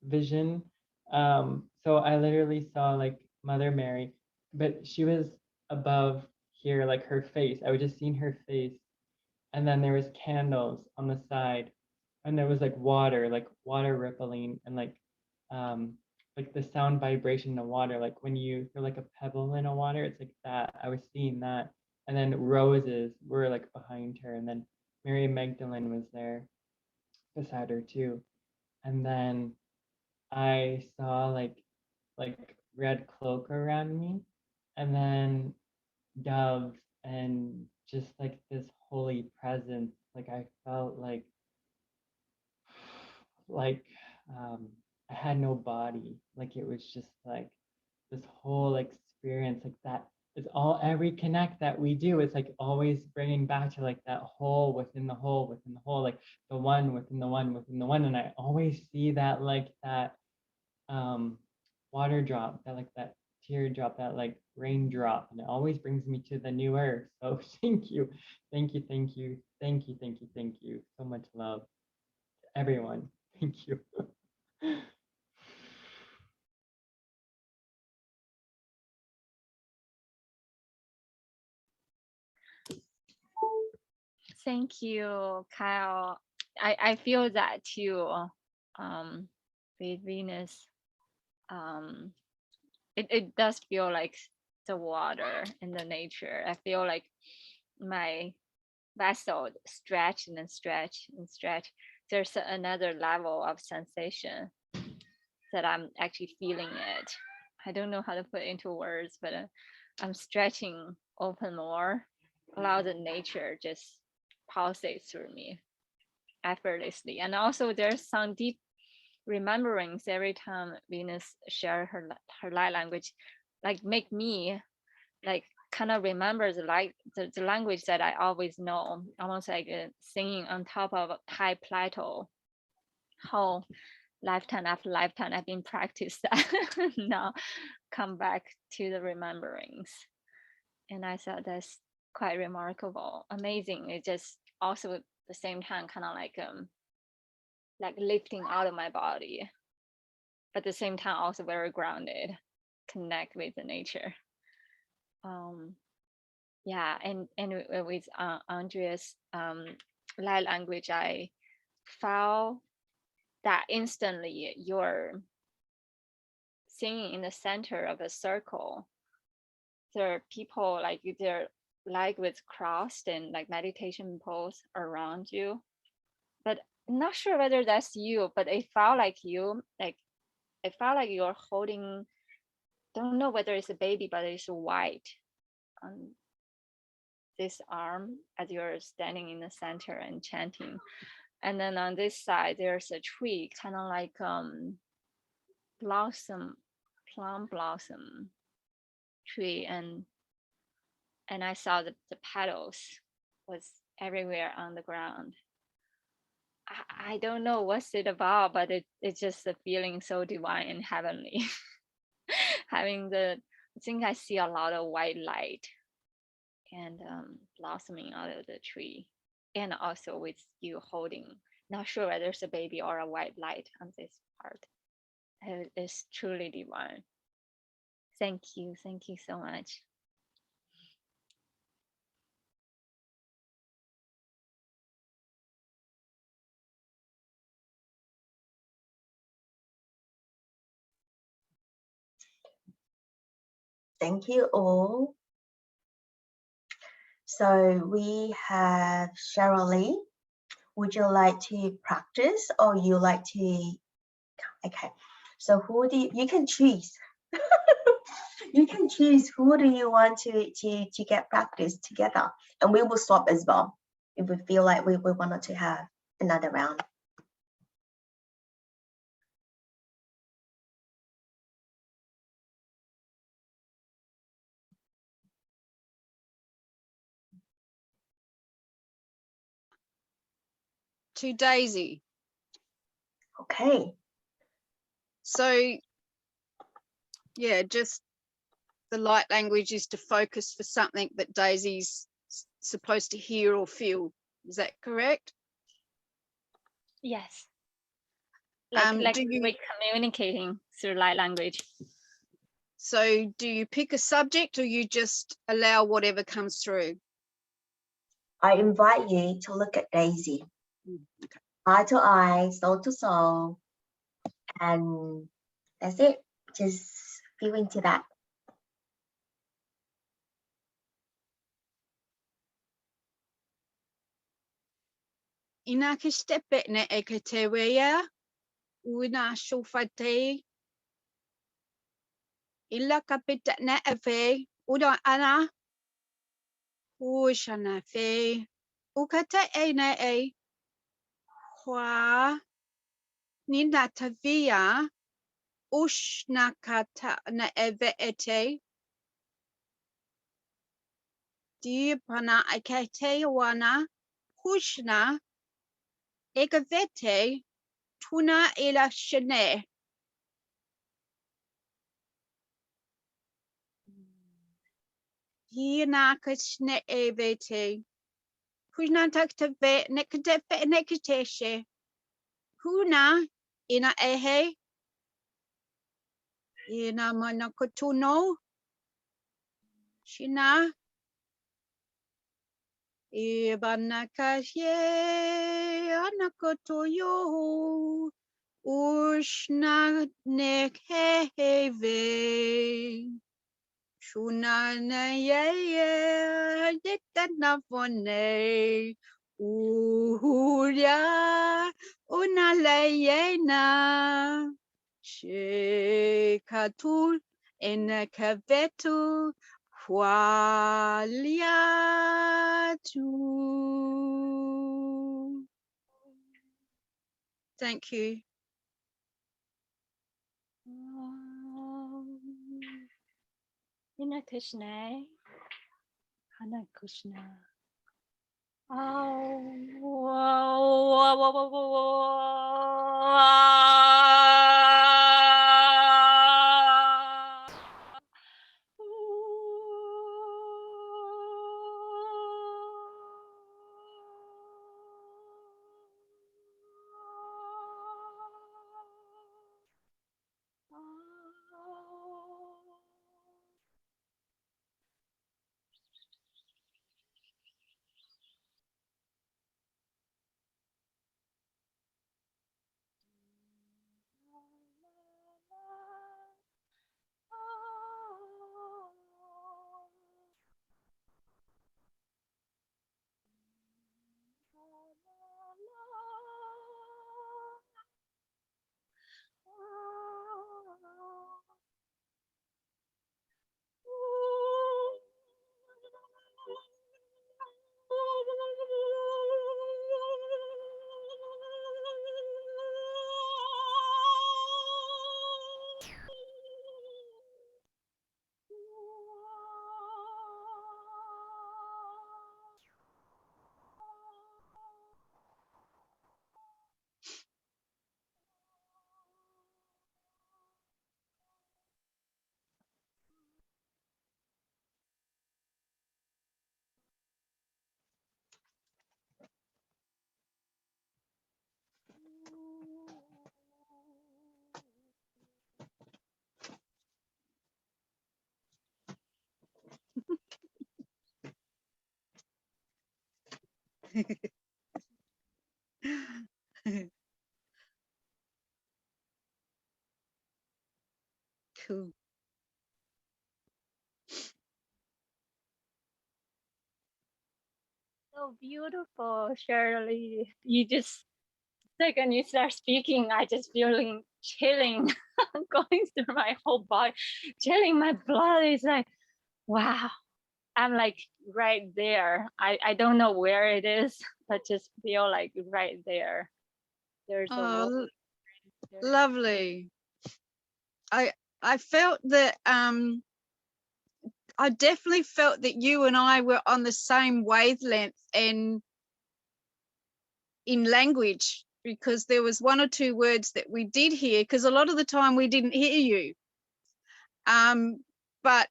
vision. So I literally saw like Mother Mary, but she was above here, like her face. I was just seeing her face. And then there was candles on the side, and there was like water rippling, and like the sound vibration in the water, like when you feel like a pebble in a water, it's like that. I was seeing that. And then roses were like behind her, and then Mary Magdalene was there beside her too. And then I saw like red cloak around me, and then doves, and just like this holy presence. Like I felt like I had no body. Like it was just like this whole experience, like that is all, every connect that we do, it's like always bringing back to like that whole within the whole within the whole, like the one within the one within the one. And I always see that like that water drop, that like that teardrop, that like raindrop, and it always brings me to the new earth. So thank you, thank you, thank you, thank you, thank you, thank you. So much love to everyone. Thank you. Thank you, Kyle. I feel that too. With Venus, it does feel like the water and the nature. I feel like my vessel stretch and then stretch and stretch. There's another level of sensation that I'm actually feeling it. I don't know how to put it into words, but I'm stretching open more, allow the nature just pulsate through me effortlessly. And also there's some deep rememberings every time Venus share her light language, like make me like kind of remember the language that I always know, almost like singing on top of a high plateau. How lifetime after lifetime I've been practiced that. Now come back to the rememberings, and I thought that's quite remarkable, amazing. It just also at the same time kind of like lifting out of my body, but at the same time also very grounded, connect with the nature. Yeah, and with Andrea's light language, I felt that instantly you're singing in the center of a circle. There are people like they're like with crossed and like meditation pose around you, but I'm not sure whether that's you, but it felt like you, like it felt like you're holding, don't know whether it's a baby, but it's white on this arm as you're standing in the center and chanting. And then on this side there's a tree, kind of like plum blossom tree, and I saw the petals was everywhere on the ground. I don't know what's it about, but it's just a feeling so divine and heavenly. Having I think I see a lot of white light and blossoming out of the tree, and also with you holding, not sure whether it's a baby or a white light on this part. It's truly divine. Thank you. Thank you so much. Thank you all. So we have Cheryl Lee. Would you like to practice or you like to? Okay. So who do you can choose? You can choose who do you want to get practice together, and we will swap as well if we feel like we wanted to have another round. To Daisy. Okay. So yeah, just the light language is to focus for something that Daisy's supposed to hear or feel. Is that correct? Yes. Like Do you, we're communicating through light language. so do you pick a subject or you just allow whatever comes through? I invite you to look at Daisy. Okay. Eye to eye, soul to soul. And that's it. Just feel into that. Ina kistepet ne ekateweya, una shofate, illa kapita ne efe, uda ana, ushana fe, ukata e ne e, hwa, nina tavia, ushnakata na eve ete, dipana akete wana, hushna, ekavete, tuna ila shane. Hina kashne evete. Huna taktave nekatefe nekateshe. Huna ina ehe. Ina manakotuno. Shina. Ibanakashe anakotoyo. Ushna nekheve. Shuna na ye ditanavone. Uhuria unalayena. Shekatul enakavetu waliatu. Thank you. Hina Krishna. Hana Krishna. Cool. So beautiful, Shirley. You just second you start speaking, I just feeling chilling going through my whole body, chilling my blood. Is like, wow. I'm like right there. I don't know where it is, but just feel like right there. There's a Oh, wall there. lovely. I felt that I definitely felt that you and I were on the same wavelength and in language, because there was one or two words that we did hear, because a lot of the time we didn't hear you. But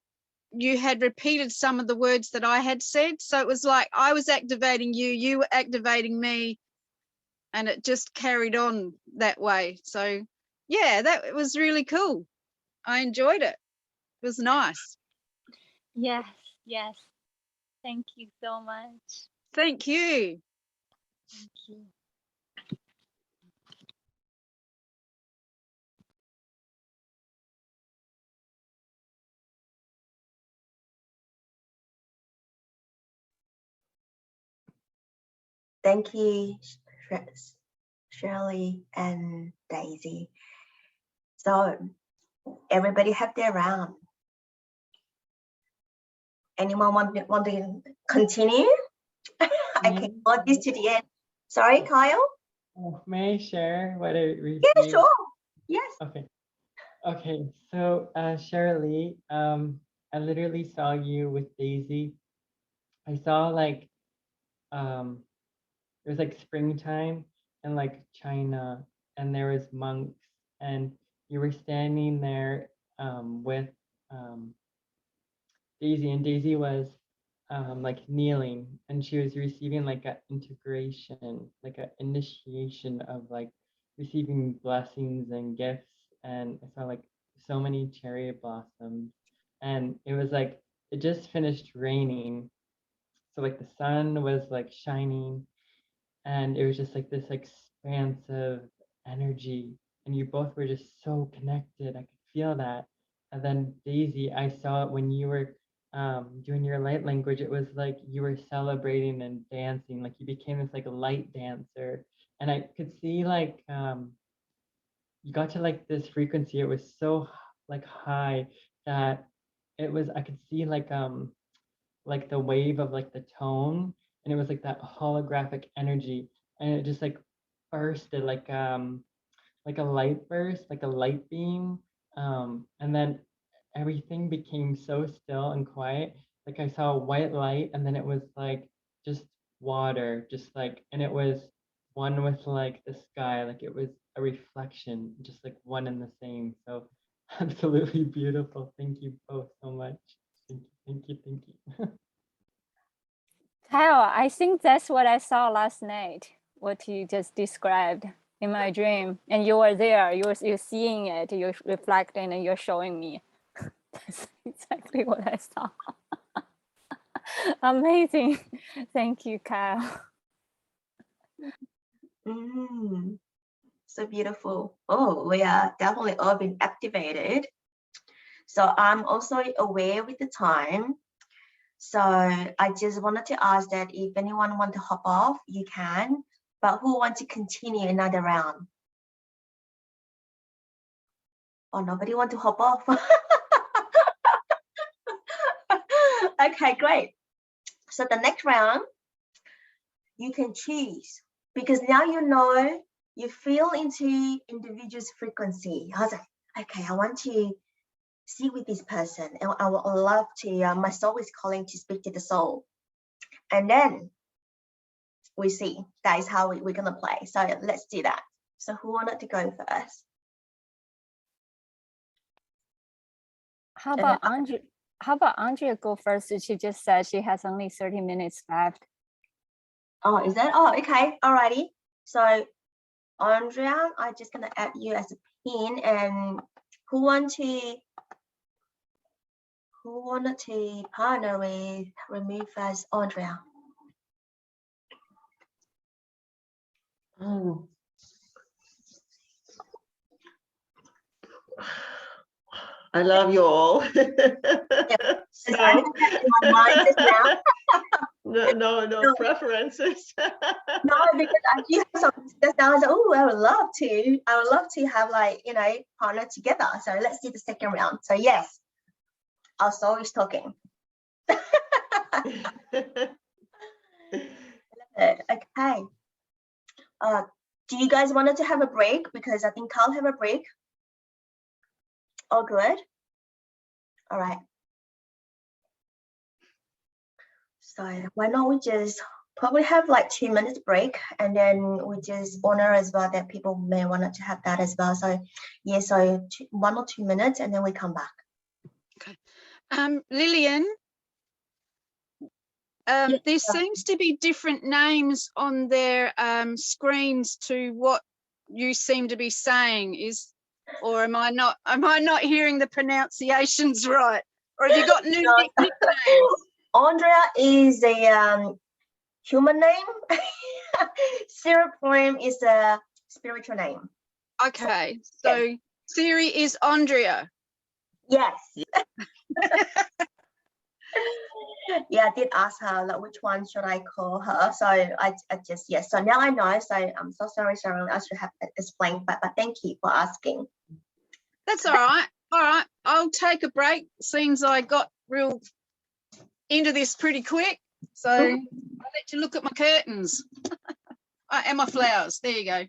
you had repeated some of the words that I had said. So it was like I was activating you, you were activating me, and it just carried on that way. So yeah, that was really cool. I enjoyed it. It was nice. Yes, yes. Thank you so much. Thank you. Thank you. Thank you, Shirley and Daisy. So everybody have their round. Anyone want to continue? I can hold this to the end. Sorry, Kyle? May I share what I received? Yeah, sure. Yes. Okay. Okay. So, Shirley, I literally saw you with Daisy. I saw like, it was like springtime in like China, and there was monks, and you were standing there with Daisy, and Daisy was like kneeling, and she was receiving like an integration, like an initiation of like receiving blessings and gifts. And I saw like so many cherry blossoms, and it was like it just finished raining, so like the sun was like shining, and it was just like this expansive energy, and you both were just so connected. I could feel that. And then Daisy, I saw it when you were doing your light language. It was like you were celebrating and dancing, like you became this like light dancer, and I could see like you got to like this frequency. It was so like high that it was, I could see like the wave of like the tone, and it was like that holographic energy, and it just like bursted like a light burst, like a light beam. And then everything became so still and quiet. Like I saw a white light, and then it was like just water, just like, and it was one with like the sky, like it was a reflection, just like one and the same. So absolutely beautiful. Thank you both so much. Thank you, thank you, thank you. Kyle, I think that's what I saw last night, what you just described in my dream. And you were there, you're seeing it, you're reflecting, and you're showing me. That's exactly what I saw. Amazing. Thank you, Kyle. So beautiful. Oh, we are definitely all been activated. So I'm also aware with the time. So I just wanted to ask that if anyone want to hop off, you can, but who want to continue another round? Oh, nobody want to hop off. Okay, great. So the next round, you can choose, because now you know, you feel into individual's frequency. I was like, okay, I want to see with this person, and I would love to, my soul is calling to speak to the soul. And then we see, that is how we're gonna play. So let's do that. So who wanted to go first? How about Andrea? How about Andrea go first? She just said she has only 30 minutes left. Oh, is that? Oh, okay. Alrighty. So Andrea, I'm just gonna add you as a pin, and who wanted to partner with Remove first? Andrea. Oh. I love you all. It's like in my mind just now. No preferences. No, because I do have some just now. I was like, oh, I would love to. I would love to have like, you know, partner together. So let's do the second round. So yes, our soul is talking. Okay. Do you guys wanted to have a break? Because I think I'll have a break. All good. All right. So why don't we just probably have like 2 minutes break, and then we just honor as well that people may want to have that as well. So yeah, so 1 or 2 minutes, and then we come back. Lillian, there seems to be different names on their screens to what you seem to be saying. Or am I not hearing the pronunciations right? Or have you got new nicknames? Andrea is a human name. Sarah Poem is a spiritual name. Okay, so Siri is Andrea. Yes. Yeah, I did ask her like which one should I call her. So I just yes. So now I know. So I'm so sorry, Sharon. I should have explained, but thank you for asking. That's all right. All right, I'll take a break. Seems I got real into this pretty quick. So I'll let you look at my curtains and my flowers. There you go.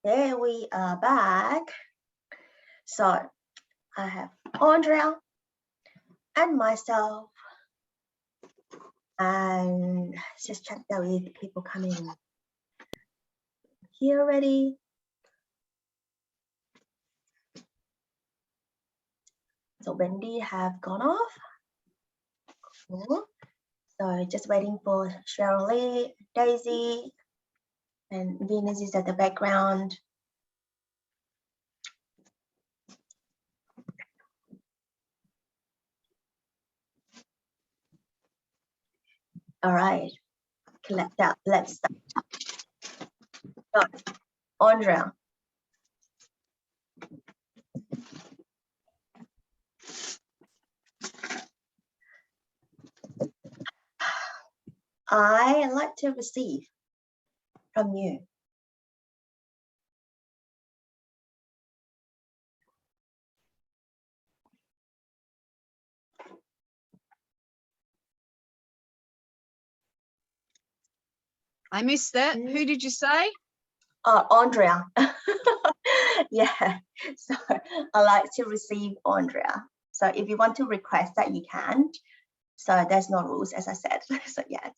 There we are back. So I have Andrea and myself, and just check that with people coming here already. So Wendy have gone off. Cool. So just waiting for Cheryl Lee, Daisy, and Venus is at the background. All right, collect that. Let's start. So, Andrea. I like to receive from you. I missed that. Who did you say? Andrea. Yeah, so I like to receive Andrea. So if you want to request that, you can. So there's no rules, as I said. So yes.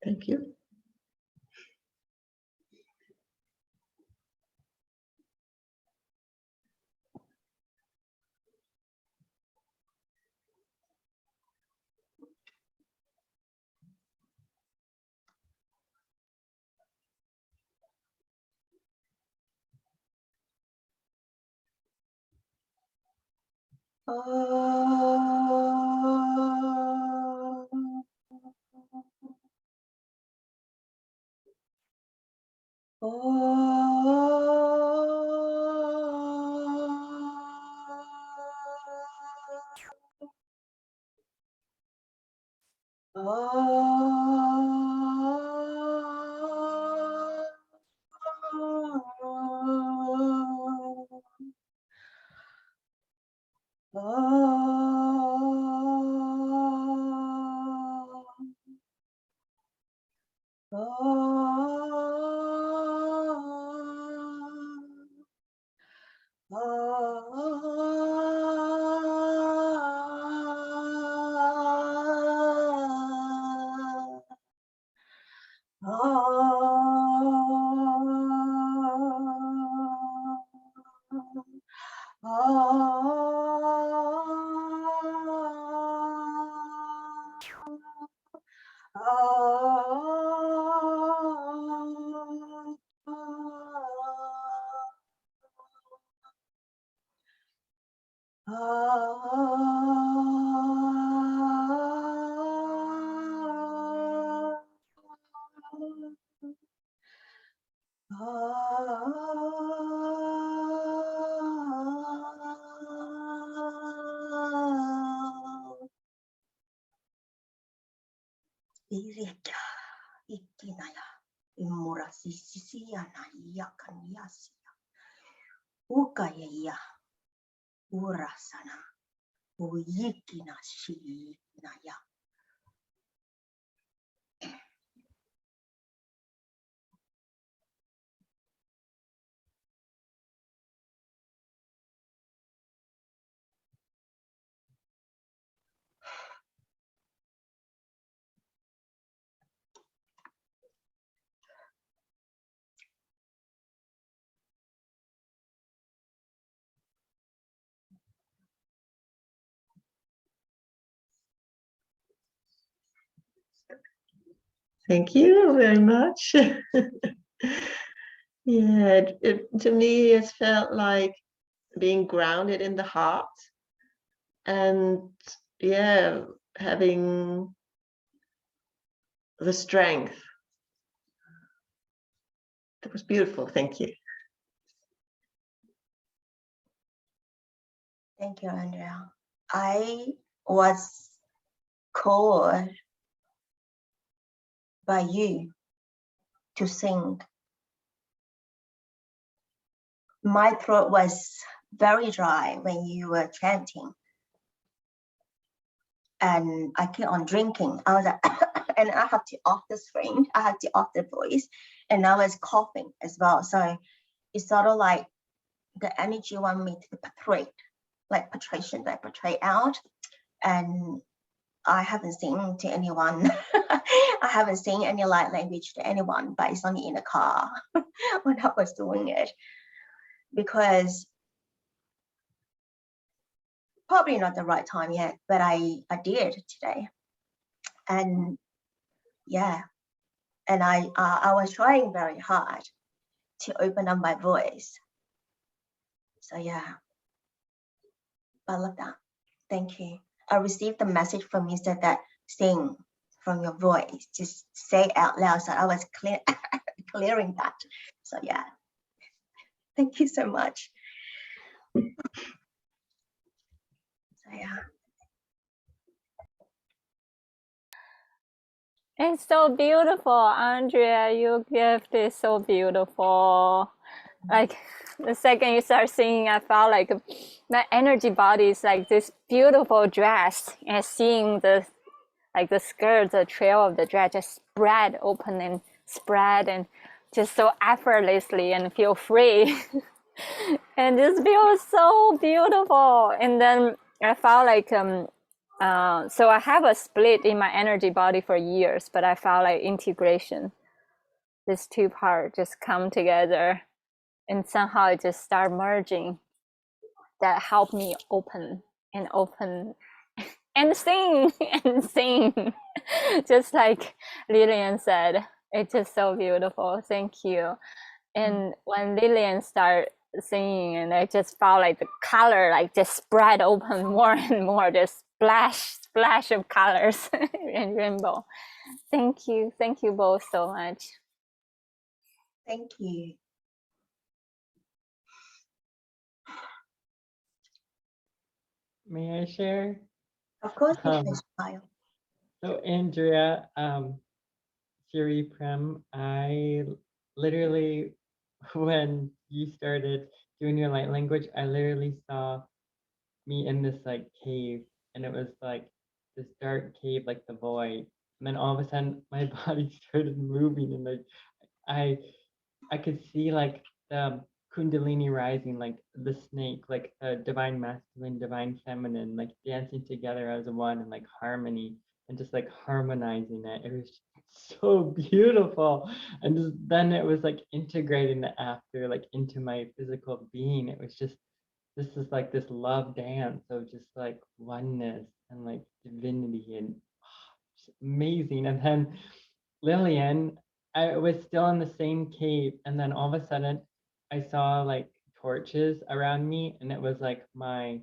Thank you. Oh Irika ikinaya imurasisiya na yakaniyasia ukaya urasana uyikina shinaya. Thank you very much. Yeah, to me, it's felt like being grounded in the heart, and yeah, having the strength. It was beautiful. Thank you. Thank you, Andrea. I was called by you to sing. My throat was very dry when you were chanting, and I kept on drinking. I was like, and I had to off the screen. I had to off the voice, and I was coughing as well. So it's sort of like the energy want me to portray, like portray out, and I haven't seen to anyone. I haven't seen any light language to anyone, but it's only in the car when I was doing it, because probably not the right time yet, but I did today, and yeah, and I was trying very hard to open up my voice. So yeah, I love that. Thank you. I received the message from you said that sing from your voice, just say out loud. So I was clearing that. So yeah, thank you so much. So yeah. It's so beautiful, Andrea. Your gift is so beautiful. Like the second you start singing, I felt like my energy body is like this beautiful dress, and seeing the skirt, the trail of the dress just spread open and spread and just so effortlessly and feel free. And this feels so beautiful. And then I felt like so I have a split in my energy body for years, but I felt like integration, this two parts just come together and somehow it just start merging. That helped me open and sing and sing. Just like Lillian said, it's just so beautiful. Thank you. And when Lillian started singing, and I just felt like the color like just spread open more and more, just splash of colors and rainbow. Thank you both so much. Thank you. May I share? Of course, you can smile. So Andrea, Siri Prem, I literally, when you started doing your light language, I literally saw me in this like cave, and it was like this dark cave, like the void. And then all of a sudden my body started moving, and like I could see like the Kundalini rising, like the snake, like the divine masculine, divine feminine, like dancing together as one and like harmony, and just like harmonizing it. It was so beautiful. And then it was like integrating it after, like into my physical being. It was just this is like this love dance of just like oneness and like divinity and just amazing. And then Lillian, I was still in the same cave, and then all of a sudden I saw like torches around me, and it was like my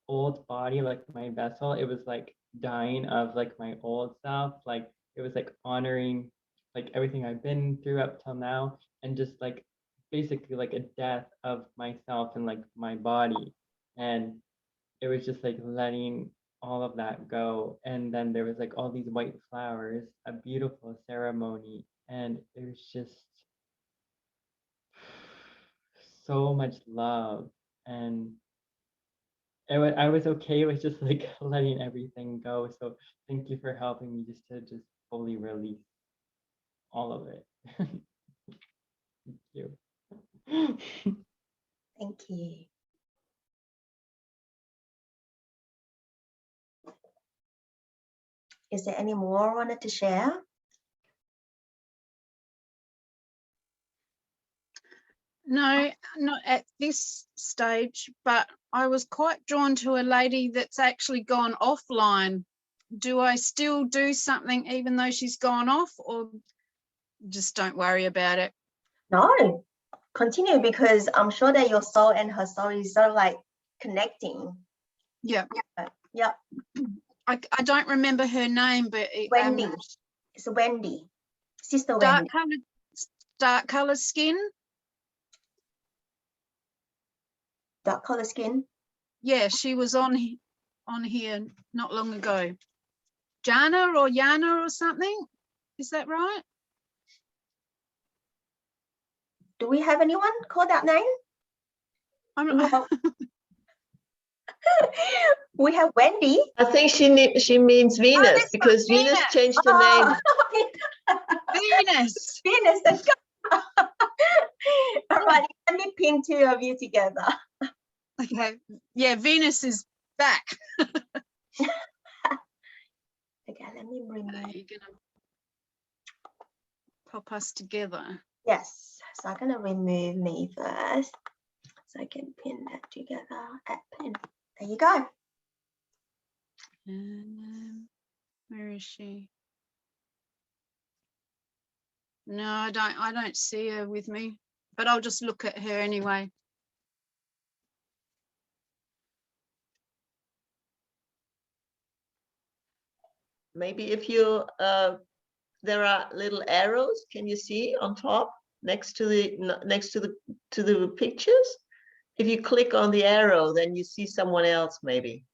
old body, like my vessel. It was like dying of like my old self. Like it was like honoring like everything I've been through up till now, and just like basically like a death of myself and like my body. And it was just like letting all of that go. And then there was like all these white flowers, a beautiful ceremony, and it was just so much love. And I was okay with just like letting everything go. So thank you for helping me just to just fully release all of it. Thank you. Thank you. Is there any more wanted to share? No, not at this stage, but I was quite drawn to a lady that's actually gone offline. Do I still do something even though she's gone off, or just don't worry about it? No, continue, because I'm sure that your soul and her soul is sort of like connecting. Yeah. Yeah, I don't remember her name, but Wendy. It's Wendy, Sister dark Wendy. colored skin. Dark color skin. Yeah, she was on here not long ago. Jana or Yana or something. Is that right? Do we have anyone called that name? I'm not, No. We have Wendy. I think she means Venus, that's because right, Venus changed her name. Venus. Venus, let's go. All right, let me pin two of you together. Okay. Yeah, Venus is back. Okay, let me remove. You're gonna pop us together. Yes, so I'm gonna remove me first, so I can pin that together. Add pin. There you go. And where is she? No, I don't see her with me, but I'll just look at her anyway. Maybe if you there are little arrows, can you see on top next to the pictures? If you click on the arrow, then you see someone else maybe.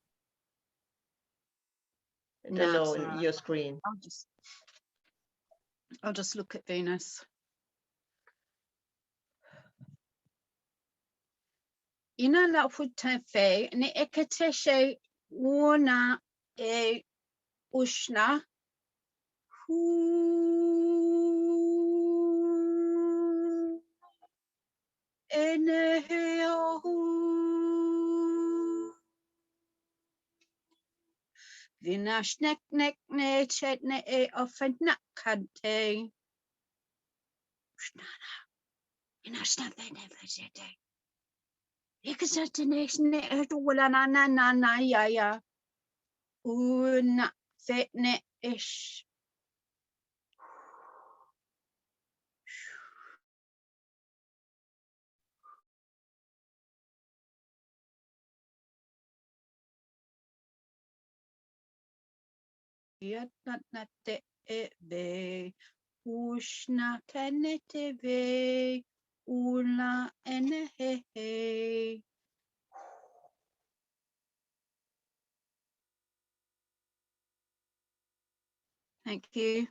I don't No, know it's in all right. your screen. I'll just look at Venus. Ina la fe ni ekateshe una e ushna hu eneheo hu vinashnek nek ne chetne e ofenakante ushnana inashna vene vejete ekasatene wala na ya una fetne ish Yatnate eve ushna kanete ve ula enehe. Thank you.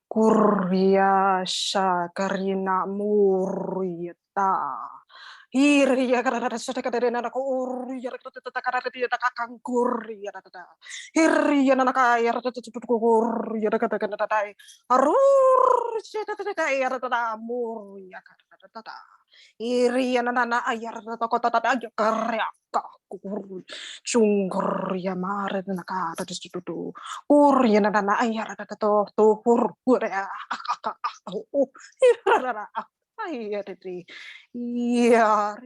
Kurya shakarina muryata. Hirya karada sadakadena na kurya karada kakang kurya dada. Hirya na nakaya kurya dada. Arur shadakadaya dada murya karada. Hirya na na ayar dada kota dada karya kakur. Chungurya mara na nakada dada. Kurya na na ayar dada to hur kurya. Iya deh. Iya,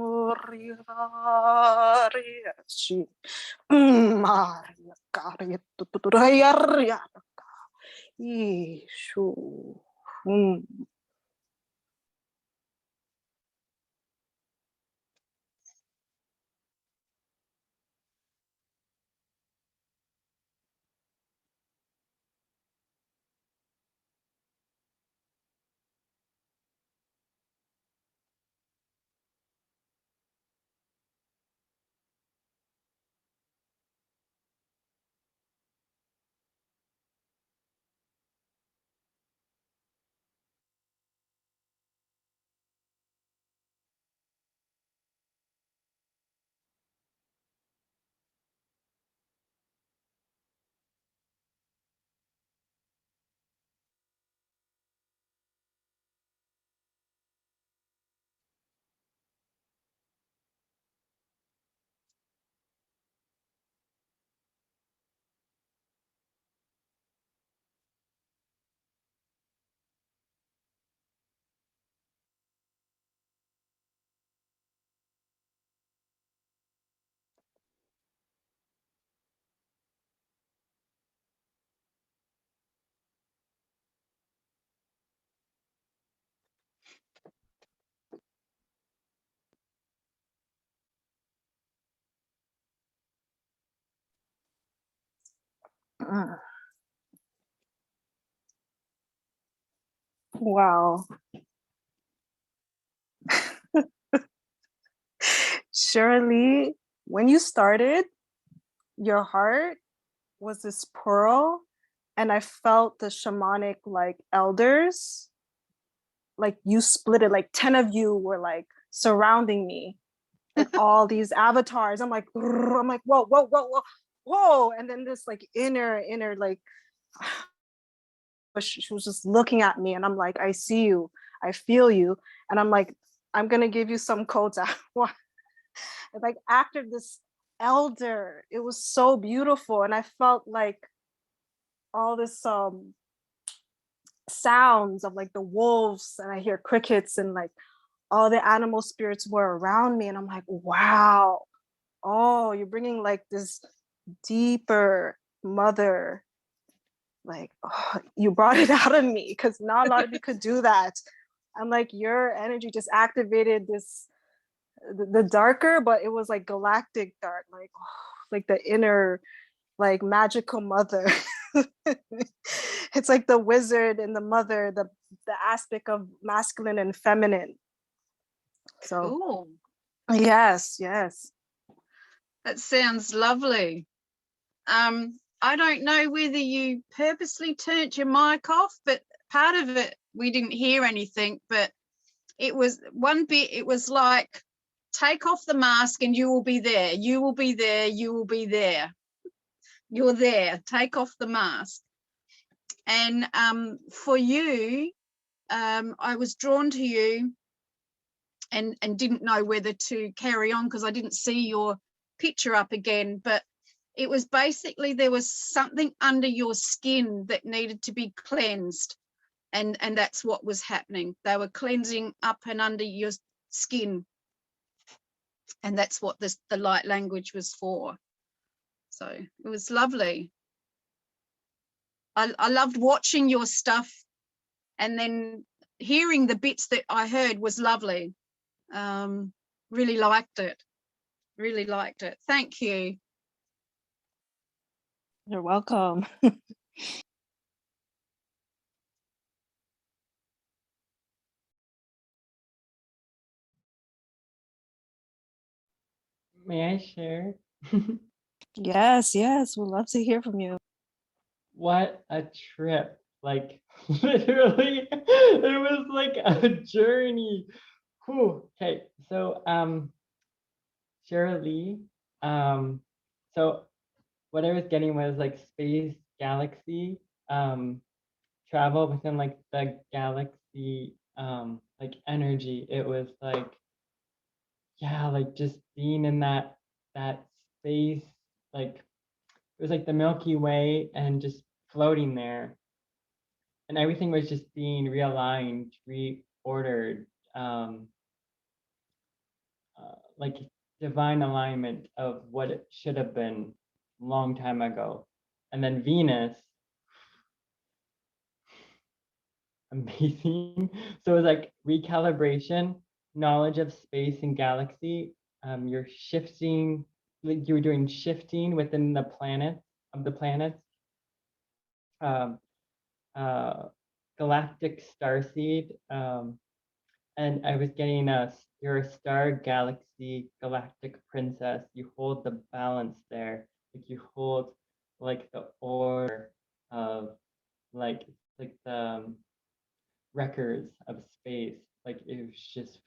Maria, si Maria, karya tutur ayar ya, isu, wow. Shirley, when you started, your heart was this pearl, and I felt the shamanic like elders, like you split it, like 10 of you were like surrounding me, and all these avatars. I'm like, whoa, whoa, whoa, whoa, whoa, and then this like inner, like, she was just looking at me, and I'm like, I see you, I feel you, and I'm like, I'm gonna give you some codes. Like after this elder, it was so beautiful, and I felt like all this sounds of like the wolves, and I hear crickets, and like all the animal spirits were around me, and I'm like, wow, oh, you're bringing like this deeper mother, like, oh, you brought it out of me, because not a lot of you could do that. I'm like, your energy just activated this, the darker, but it was like galactic dark, like, oh, like the inner, like magical mother. It's like the wizard and the mother, the aspect of masculine and feminine. So Cool. yes. That sounds lovely. I don't know whether you purposely turned your mic off, but part of it we didn't hear anything, but it was one bit, it was like, take off the mask and you will be there. You will be there. You will be there. You're there. Take off the mask. And for you, I was drawn to you and didn't know whether to carry on because I didn't see your picture up again, but it was basically there was something under your skin that needed to be cleansed, and that's what was happening. They were cleansing up and under your skin, and that's what the light language was for. So it was lovely. I loved watching your stuff, and then hearing the bits that I heard was lovely. Really liked it. Really liked it. Thank you. You're welcome. May I share? Yes, yes, we'd love to hear from you. What a trip. Like literally, it was like a journey. Whew. Okay, so Shirley, so what I was getting was like space galaxy, travel within like the galaxy, like energy. It was like, yeah, like just being in that space, like it was like the Milky Way and just floating there. And everything was just being realigned, reordered, like divine alignment of what it should have been a long time ago. And then Venus, amazing. So it was like recalibration, knowledge of space and galaxy. You're shifting, like you were doing shifting within the planets of the planets. Galactic starseed. And I was getting you're a star galaxy galactic princess. You hold the balance there. Like you hold like the order of like the records of space. Like it was just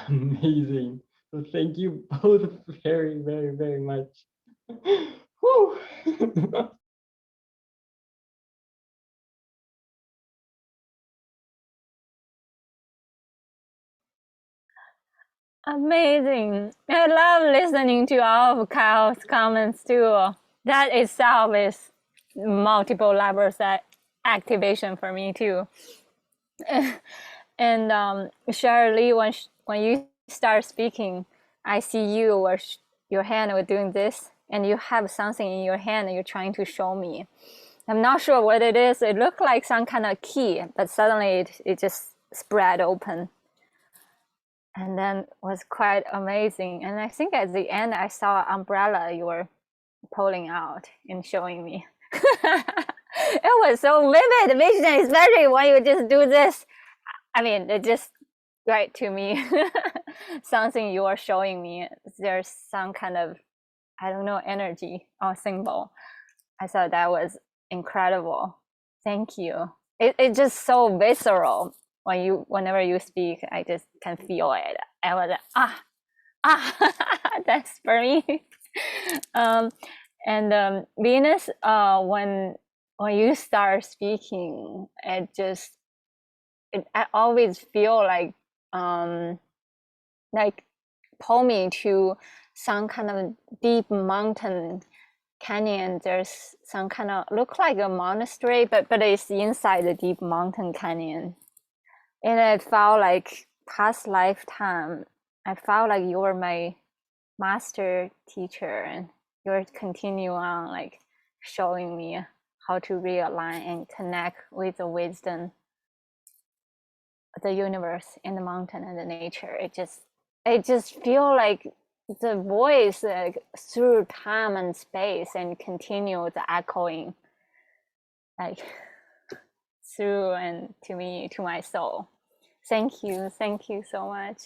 amazing. So thank you both very, very, very much. Whew. Amazing. I love listening to all of Kyle's comments too. That itself is multiple levels of activation for me too. And Shirley, when you start speaking, I see you or your hand was doing this, and you have something in your hand and you're trying to show me. I'm not sure what it is. It looked like some kind of key, but suddenly it just spread open. And then was quite amazing. And I think at the end, I saw an umbrella you were pulling out and showing me. It was so vivid vision, especially when you just do this. I mean, it just right to me. Something you are showing me. There's some kind of, I don't know, energy or symbol. I thought that was incredible. Thank you. It's just so visceral. Whenever you speak, I just can feel it. I was like, that's for me. And Venus, when you start speaking, I always feel like pull me to some kind of deep mountain canyon. There's some kind of look like a monastery, but it's inside the deep mountain canyon. And I felt like past lifetime, I felt like you were my master teacher, and you're continue on like showing me how to realign and connect with the wisdom of the universe and the mountain and the nature. It just feel like the voice through time and space and continue the echoing like through and to me, to my soul. Thank you so much.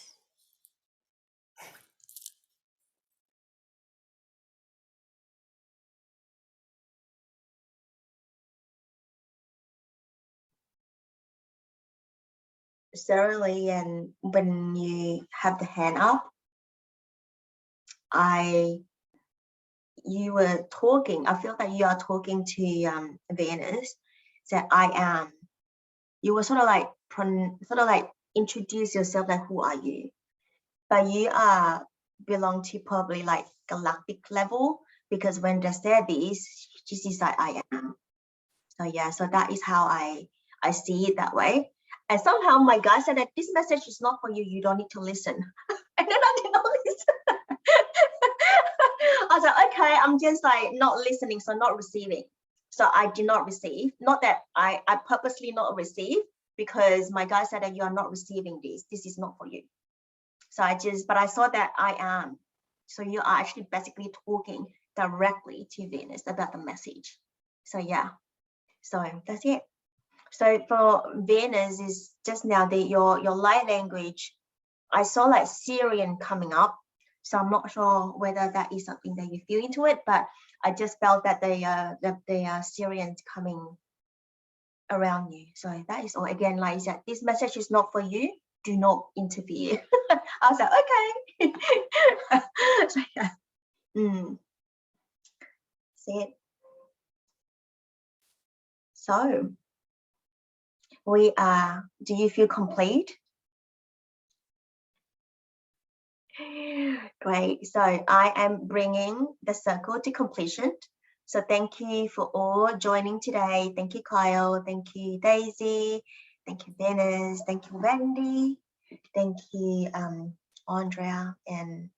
Certainly, and when you have the hand up, you were talking. I feel that you are talking to Venus. That I am. You were sort of like introduce yourself, like who are you? But you belong to probably like galactic level, because when they said this, she is like I am. So yeah, so that is how I see it that way. And somehow my guy said that this message is not for you. You don't need to listen. And then I did not listen. I was like, okay, I'm just like not listening, so not receiving. So I did not receive. Not that I purposely not receive, because my guy said that you are not receiving this. This is not for you. So but I saw that I am. So you are actually basically talking directly to Venus about the message. So yeah, so that's it. So for Venus is just now your light language. I saw like Syrian coming up. So I'm not sure whether that is something that you feel into it, but I just felt that they are Syrians coming around you. So that is all. Again, like I said, this message is not for you. Do not interfere. I was like, okay. So, yeah. That's it. So we are, do you feel complete? Great. So I am bringing the circle to completion. So thank you for all joining today. Thank you, Kyle. Thank you, Daisy. Thank you, Dennis. Thank you, Wendy. Thank you, Andrea. And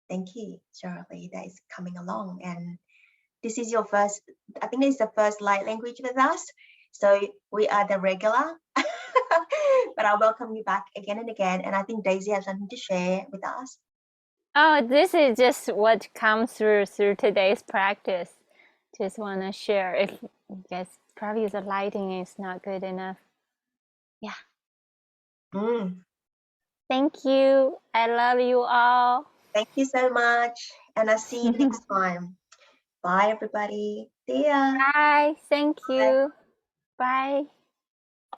thank you, Shirley, that is coming along. And this is your first, I think this is the first light language with us. So we are the regular, but I welcome you back again and again. And I think Daisy has something to share with us. Oh, this is just what comes through today's practice. Just want to share. If I guess probably the lighting is not good enough. Yeah. Thank you. I love you all. Thank you so much. And I'll see you next time. Bye, everybody. See ya. Bye. Thank you. Bye.